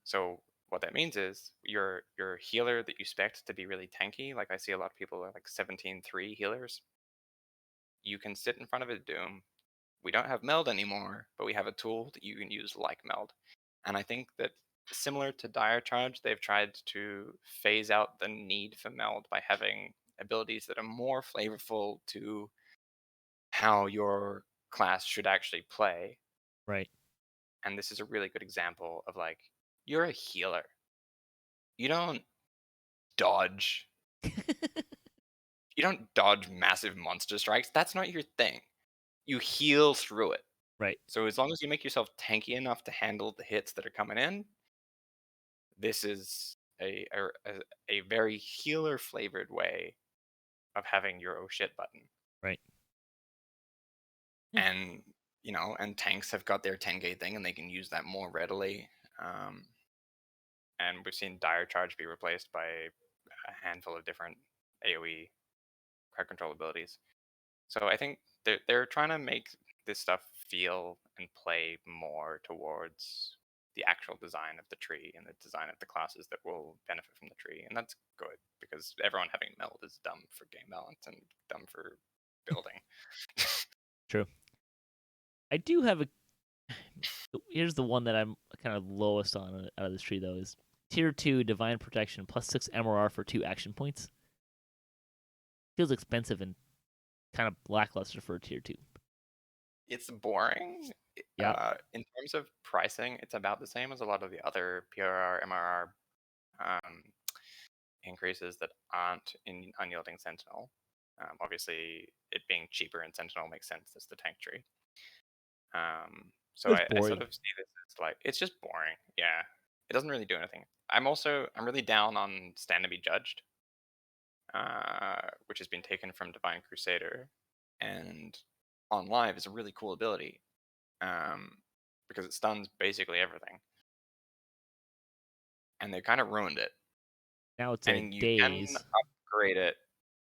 So what that means is your healer that you expect to be really tanky, like I see a lot of people are like 17-3 healers. You can sit in front of a doom. We don't have meld anymore, but we have a tool that you can use like meld. And I think that similar to Dire Charge, they've tried to phase out the need for meld by having abilities that are more flavorful to how your class should actually play. Right. And this is a really good example of like, you're a healer. You don't dodge. You don't dodge massive monster strikes. That's not your thing. You heal through it. Right. So as long as you make yourself tanky enough to handle the hits that are coming in, this is a very healer flavored way of having your oh shit button. Right. Yeah. And and tanks have got their 10k thing, and they can use that more readily. And we've seen Dire Charge be replaced by a handful of different AoE crowd control abilities. So I think they're trying to make this stuff feel and play more towards the actual design of the tree and the design of the classes that will benefit from the tree. And that's good, because everyone having meld is dumb for game balance and dumb for building. True. I do have a. Here's the one that I'm kind of lowest on out of this tree, though, is Tier 2 Divine Protection plus 6 MRR for 2 action points. Feels expensive and kind of lackluster for a Tier 2. It's boring. Yeah. In terms of pricing, it's about the same as a lot of the other PRR, MRR um, increases that aren't in Unyielding Sentinel. Obviously, it being cheaper in Sentinel makes sense as the tank tree. So It's I sort boring. of see this as like it's just boring. Yeah, it doesn't really do anything. I'm really down on Stand and Be Judged, which has been taken from Divine Crusader, and on live is a really cool ability, because it stuns basically everything, and they kind of ruined it. Now it's a And you can daze. upgrade it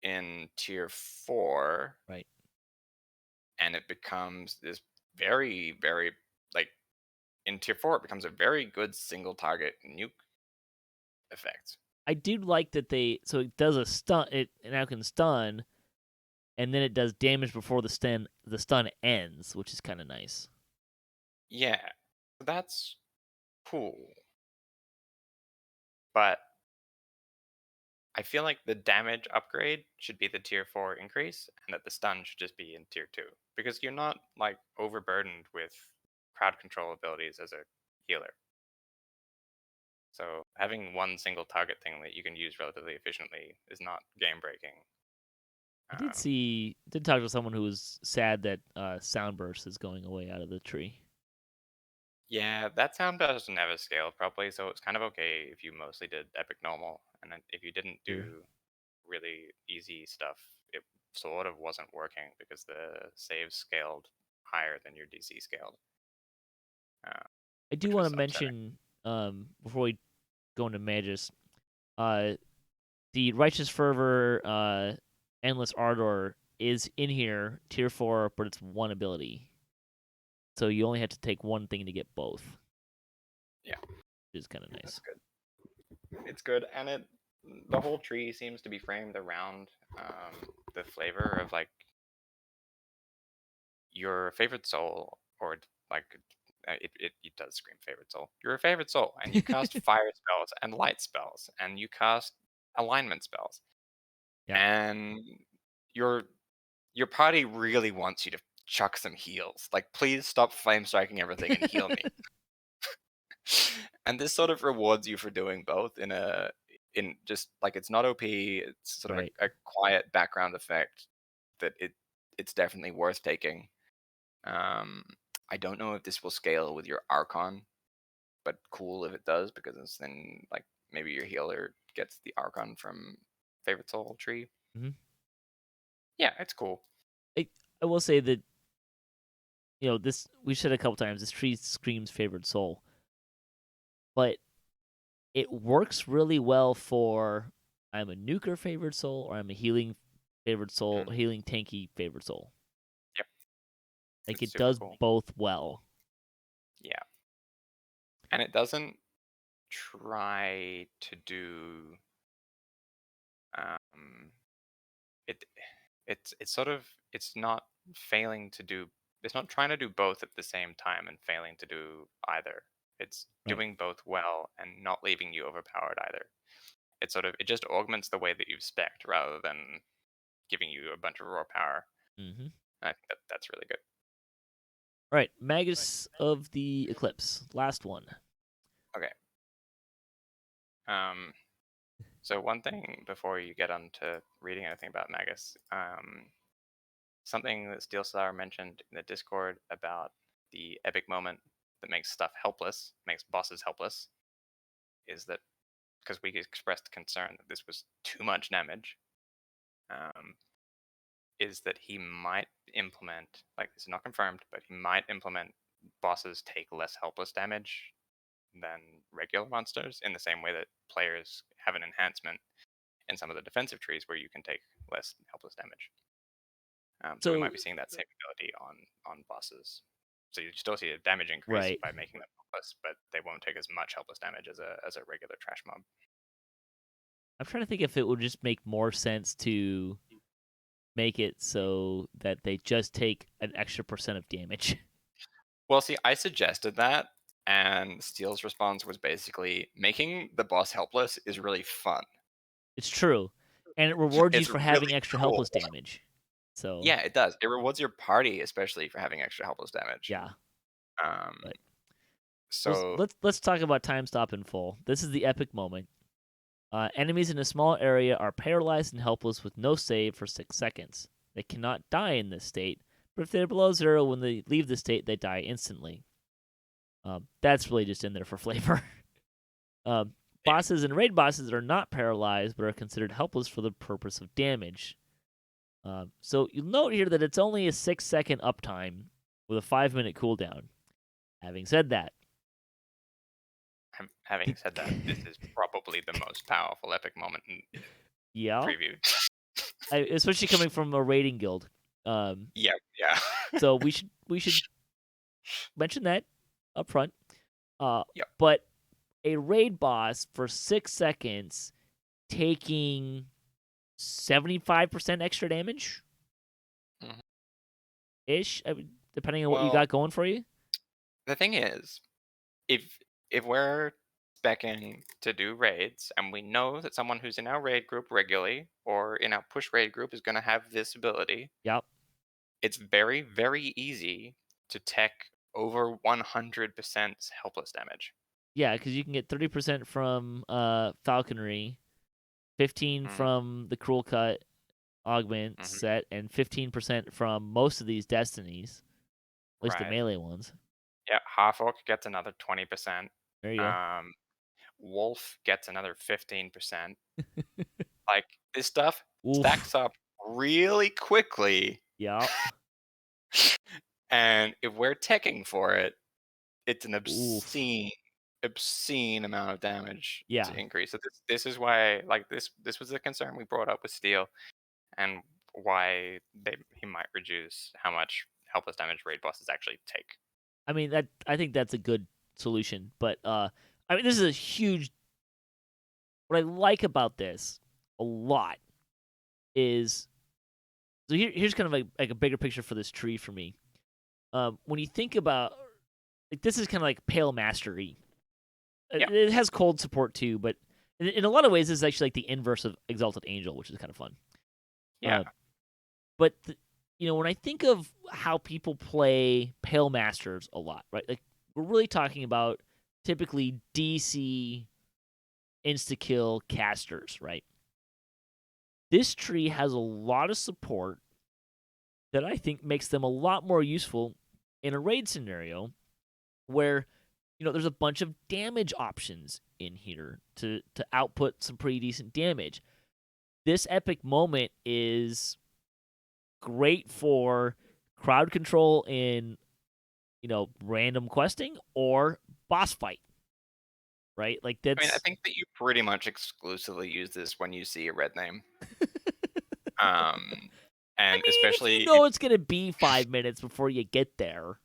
in tier 4, Right. and it becomes this very, very, like, in tier 4 it becomes a very good single target nuke effect. I do like that so it does a stun. It now can stun, and then it does damage before the stun ends, which is kind of nice. Yeah, that's cool. But I feel like the damage upgrade should be the tier 4 increase, and that the stun should just be in tier 2. Because you're not, like, overburdened with crowd control abilities as a healer. So having one single target thing that you can use relatively efficiently is not game breaking. I did talk to someone who was sad that Sound Burst is going away out of the tree. Yeah, that sound burst never scaled properly, so it's kind of okay if you mostly did epic normal, and then if you didn't Sure. do really easy stuff, it sort of wasn't working because the saves scaled higher than your DC scaled, uh, I do which want was to upsetting. mention before we go into Magus, uh, the Righteous Fervor, Endless Ardor is in here, tier 4, but it's one ability. So you only have to take one thing to get both. Yeah, Which is kind of that's nice. good. It's good, and the whole tree seems to be framed around the flavor of, like, your favorite soul, or like, it does scream favorite soul. You're a favorite soul, and you cast fire spells and light spells, and you cast alignment spells, Yeah. and your your party really wants you to chuck some heals. Like, please stop flame striking everything and heal me. And this sort of rewards you for doing both in just like, it's not OP. It's sort of Right. a quiet background effect that it's definitely worth taking. Um, I don't know if this will scale with your Archon, but cool if it does, because it's then, like, maybe your healer gets the Archon from Favorite Soul tree. Mm-hmm. Yeah, it's cool. I will say that this we said a couple times. This tree screams favorite soul, but it works really well for I'm a nuker favorite soul or I'm a healing favorite soul, Mm, healing tanky favorite soul. yep, Like it's it super does cool. both well. Yeah, and it doesn't try to do um, it. It's sort of, it's not failing to do. It's not trying to do both at the same time and failing to do either. It's Right. doing both well and not leaving you overpowered either. It just augments the way that you've spec'd rather than giving you a bunch of raw power. Mm-hmm. And I think that's really good. All right, Magus of the Eclipse, last one. Okay. Um, so one thing before you get on to reading anything about Magus, something that Steelstar mentioned in the Discord about the epic moment that makes stuff helpless, makes bosses helpless, is that because we expressed concern that this was too much damage, um, is that he might implement, like, this is not confirmed, but he might implement bosses take less helpless damage than regular monsters, in the same way that players have an enhancement in some of the defensive trees where you can take less helpless damage. So we So might be seeing that same ability on bosses. So you still see a damage increase right, by making them helpless, but they won't take as much helpless damage as a regular trash mob. I'm trying to think if it would just make more sense to make it so that they just take an extra % of damage. Well, see, I suggested that, and Steel's response was basically making the boss helpless is really fun. It's true, and it rewards you It's for really having extra cool. helpless damage. So Yeah, it does. It rewards your party especially for having extra helpless damage. yeah, Um, but so let's talk about time stop in full. This is the epic moment. Enemies in a small area are paralyzed and helpless with no save for 6 seconds. They cannot die in this state, but if they're below zero when they leave the state, they die instantly. That's really just in there for flavor. uh, yeah, Bosses and raid bosses are not paralyzed, but are considered helpless for the purpose of damage. So you'll note here that it's only a 6 second uptime with a 5 minute cooldown. Having said that, having said that, this is probably the most powerful epic moment in yeah, preview. especially coming from a raiding guild. Um, Yeah, yeah. so we should mention that up front. Uh, Yep. but a raid boss for 6 seconds taking 75% extra damage Mhm. ish, depending on what you Well, got going for you. the thing is, if if we're specking to do raids and we know that someone who's in our raid group regularly or in our push raid group is going to have this ability, Yep. it's very, very easy to tech over 100% helpless damage. Yeah, because you can get 30% from falconry, 15 Mhm, from the cruel cut augment mhm. set, and 15% from most of these destinies, at least the Right. melee ones. Yeah, half orc gets another 20%. There you go. Um, wolf gets another 15%. Like, this stuff Oof. stacks up really quickly, Yep. and if we're teching for it, it's an Oof. obscene amount of damage Yeah. to increase. So this is why, like, this was a concern we brought up with Steel, and why he might reduce how much helpless damage raid bosses actually take. I mean that. I think that's a good solution, but I mean this is a huge. What I like about this a lot is so here's kind of like a bigger picture for this tree for me. When you think about like this is kind of like Pale Mastery. Yeah, It has cold support too, but in a lot of ways, this is actually like the inverse of Exalted Angel, which is kind of fun. yeah. Uh, but when I think of how people play Pale Masters a lot, right? Like we're really talking about typically DC insta kill casters, right? This tree has a lot of support that I think makes them a lot more useful in a raid scenario where there's a bunch of damage options in here to output some pretty decent damage. This epic moment is great for crowd control in random questing or boss fight, right? Like I mean, I that's think that you pretty much exclusively use this when you see a red name. Um, I and mean, if you especially if know it's gonna be 5 minutes before you get there.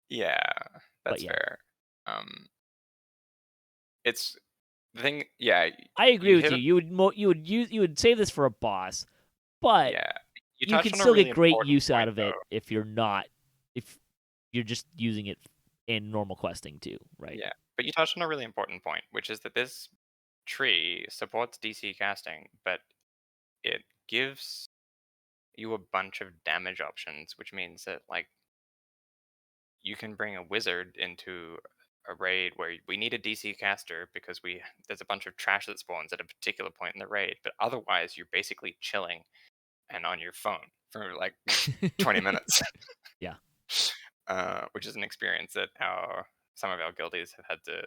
yeah, But that's yeah, fair. Um, it's the thing. Yeah, I agree you with hit you. it. You would save this for a boss, but Yeah, you you touched can on a still really get great important use out point, of it though. if you're just using it in normal questing too, right? Yeah, but you touched on a really important point, which is that this tree supports DC casting, but it gives you a bunch of damage options, which means that like you can bring a wizard into a raid where we need a DC caster because there's a bunch of trash that spawns at a particular point in the raid, but otherwise you're basically chilling and on your phone for like 20 minutes, Yeah. which is an experience that some of our guildies have had to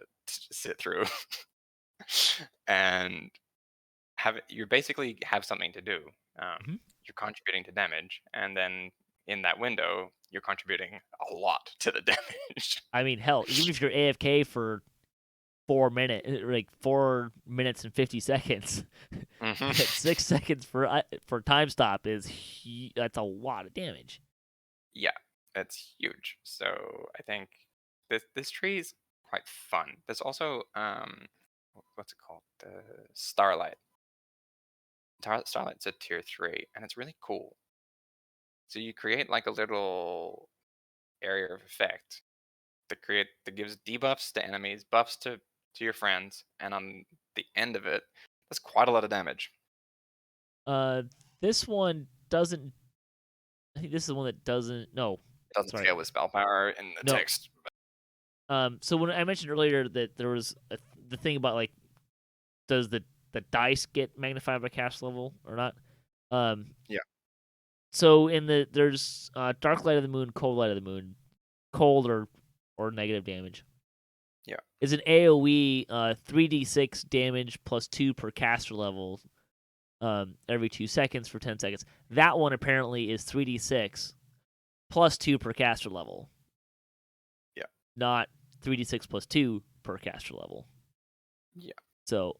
sit through. And you basically have something to do. Um, Mhm. you're contributing to damage, and then in that window, you're contributing a lot to the damage. I mean, hell, even if you're AFK for 4 minutes, like 4 minutes and 50 seconds, Hmm. at 6 seconds for time stop that's a lot of damage. Yeah, that's huge. So I think this tree is quite fun. There's also what's it called? The Starlight. Starlight's a tier 3, and it's really cool. So you create like a little area of effect that gives debuffs to enemies, buffs to your friends, and on the end of it, that's quite a lot of damage. Uh, this one doesn't. I think this is the one that doesn't. No, Doesn't sorry. scale with spell power in the No. text. So when I mentioned earlier that there was the thing about like, does the dice get magnified by cast level or not? Yeah. So there's dark light of the moon, cold light of the moon, cold or negative damage. Yeah. Is an AOE 3d6 damage plus 2 per caster level every 2 seconds for 10 seconds. That one apparently is 3d6 plus 2 per caster level. Yeah. Not 3d6 plus 2 per caster level. Yeah. So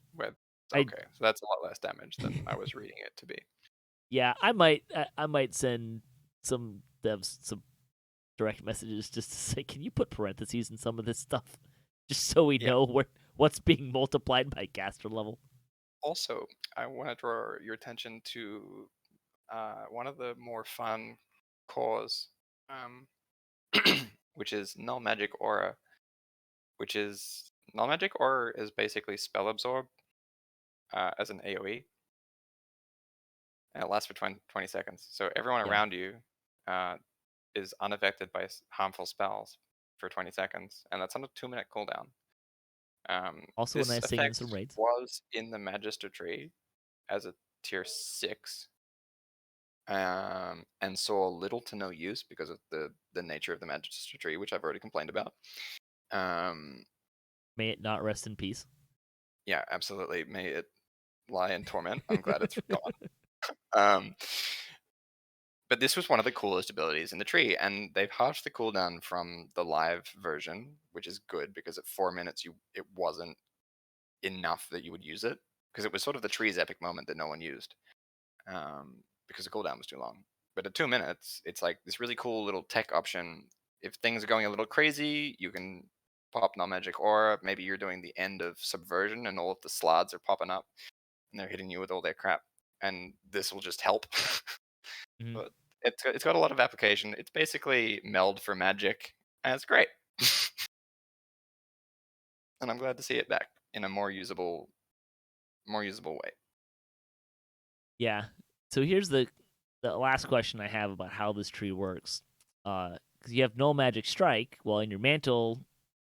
okay, so that's a lot less damage than I was reading it to be. Yeah, I might send some devs some direct messages just to say, can you put parentheses in some of this stuff, just so we Yeah. know what's being multiplied by caster level. Also, I want to draw your attention to one of the more fun cores, which is Null Magic Aura, Null Magic Aura is basically Spell Absorb as an AoE, and it lasts for 20 seconds. So everyone Yeah. around you is unaffected by harmful spells for 20 seconds, and that's on a 2-minute cooldown. Also a This nice thing in effect some raids. was in the Magister tree as a tier 6, and saw little to no use because of the nature of the Magister tree, which I've already complained about. May it not rest in peace. Yeah, absolutely. May it lie in torment. I'm glad it's gone. But this was one of the coolest abilities in the tree, and they've halved the cooldown from the live version, which is good because at 4 minutes it wasn't enough that you would use it, because it was sort of the tree's epic moment that no one used, because the cooldown was too long. But at 2 minutes, it's like this really cool little tech option. If things are going a little crazy, you can pop Null Magic Aura. Maybe you're doing the end of Subversion and all of the slads are popping up and they're hitting you with all their crap, and this will just help. Mhm. But it's got a lot of application. It's basically meld for magic, and it's great. And I'm glad to see it back in a more usable way. Yeah. So here's the last question I have about how this tree works. Because you have Null Magic Strike, well, in your mantle,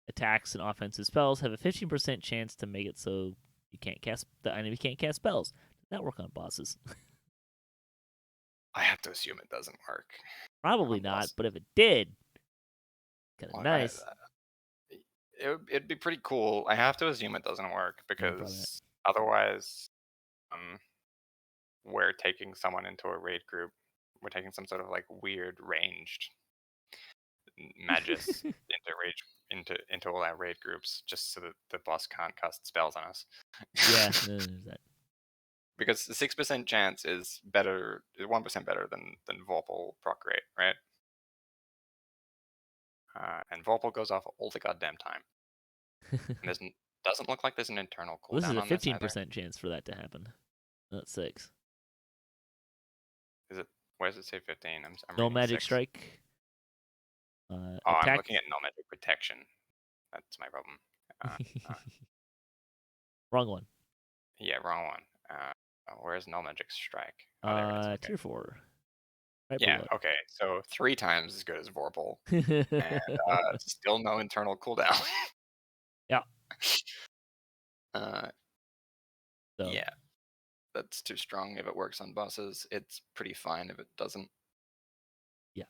attacks and offensive spells have a 15% chance to make it so the enemy can't cast spells. Does that work on bosses? I have to assume it doesn't work. Probably not, but if it did, kind of nice. It'd be pretty cool. I have to assume it doesn't work Yeah, probably not. because otherwise, we're taking someone into a raid group. We're taking some sort of like weird ranged Magus into all our raid groups just so that the boss can't cast spells on us. Yeah, there's that. Because the 6% chance is 1% better than Vorpal proc rate, right? And Vorpal goes off all the goddamn time. And doesn't look like there's an internal Well, this is cooldown a on this either. 15% chance for that to happen. Not 6. Is it? Where does it say 15? I'm Null reading Magic 6. Strike. I'm Attack. looking at Null Magic Protection. That's my problem. Wrong one. Yeah, wrong one. Where's Null Magic Strike? Oh, there it is. Okay. Tier 4. Right Yeah, below okay. So 3 times as good as Vorpal, it. and still no internal cooldown. Yeah. Uh, So, yeah, that's too strong if it works on bosses. It's pretty fine if it doesn't. yeah.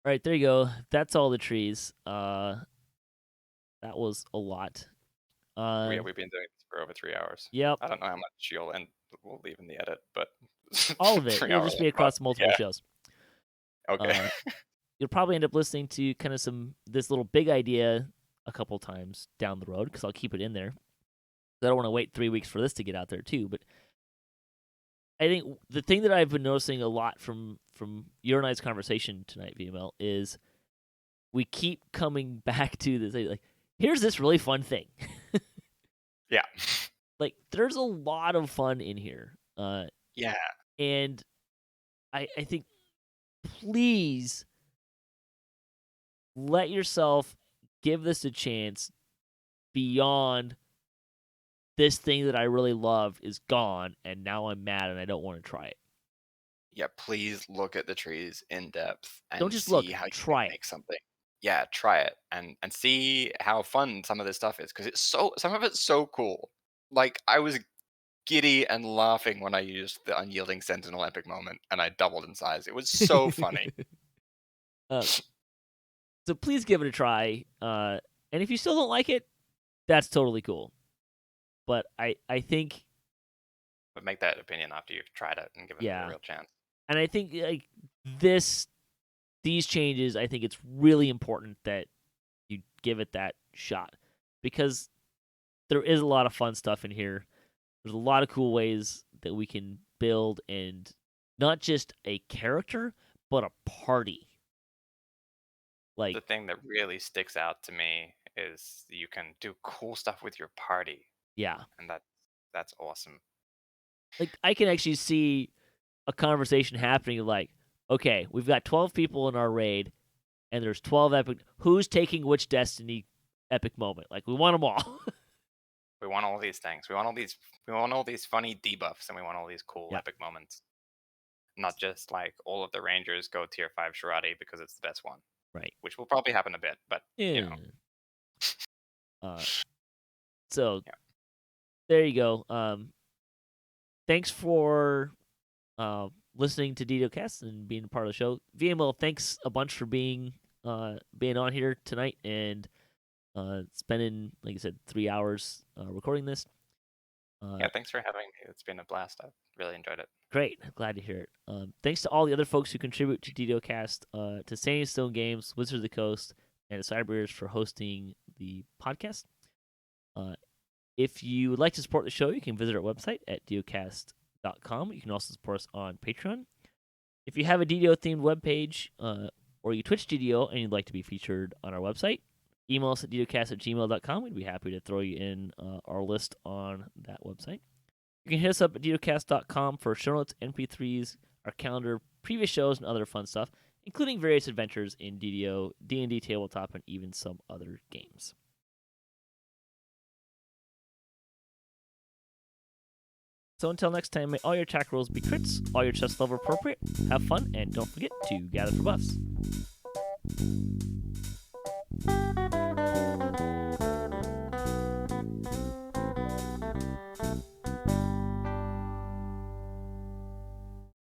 All right, there you go. That's all the trees. That was a lot. Yeah, we've been doing this for over 3 hours. Yep. I don't know how much we'll leave in the edit, but All of it. 3 It'll hour just be long across pod. multiple Yeah. shows. Okay. You'll probably end up listening to kind of this little big idea a couple times down the road because I'll keep it in there. I don't want to wait 3 weeks for this to get out there too. But I think the thing that I've been noticing a lot from your and I's conversation tonight, VML, is we keep coming back to this. Like, here's this really fun thing. Yeah. Like, there's a lot of fun in here. Yeah. And I think, please let yourself give this a chance beyond this thing that I really love is gone, and now I'm mad and I don't want to try it. Yeah, please look at the trees in depth Don't and just see look, how you can try it. make something. Yeah, try it and see how fun some of this stuff is because some of it's so cool. Like I was giddy and laughing when I used the unyielding sentinel epic moment and I doubled in size. It was so funny. uh, so please give it a try. And if you still don't like it, that's totally cool. But I think, But make that opinion after you've tried it and given it a yeah, real chance. and I think like these changes, I think it's really important that you give it that shot because there is a lot of fun stuff in here. There's a lot of cool ways that we can build and not just a character, but a party. Like, The thing that really sticks out to me is you can do cool stuff with your party, yeah. and that's awesome. Like I can actually see a conversation happening like, okay, we've got 12 people in our raid and there's 12 epic who's taking which destiny epic moment? Like we want them all. We want all these things. We want all these funny debuffs, and we want all these cool Yeah. epic moments. Not just like all of the Rangers go tier 5 Shirati because it's the best one, Right. which will probably happen a bit, but Yeah. Uh so yeah. there you go. Thanks for listening to DDOCast and being a part of the show. VML, thanks a bunch for being on here tonight and spending, like I said, 3 hours recording this. Yeah, thanks for having me. It's been a blast. I've really enjoyed it. Great, glad to hear it. Thanks to all the other folks who contribute to DDOCast, to Sandy Stone Games, Wizards of the Coast, and to Cybears for hosting the podcast. If you would like to support the show, you can visit our website at DDOCast.com. You can also support us on Patreon. If you have a DDO-themed webpage, or you Twitch DDO and you'd like to be featured on our website, email us at DDOcast@gmail.com. We'd be happy to throw you in our list on that website. You can hit us up at DDOcast.com for show notes, MP3s, our calendar, previous shows, and other fun stuff, including various adventures in DDO, D&D tabletop, and even some other games. So until next time, may all your attack rolls be crits, all your chest level appropriate, have fun, and don't forget to gather for buffs.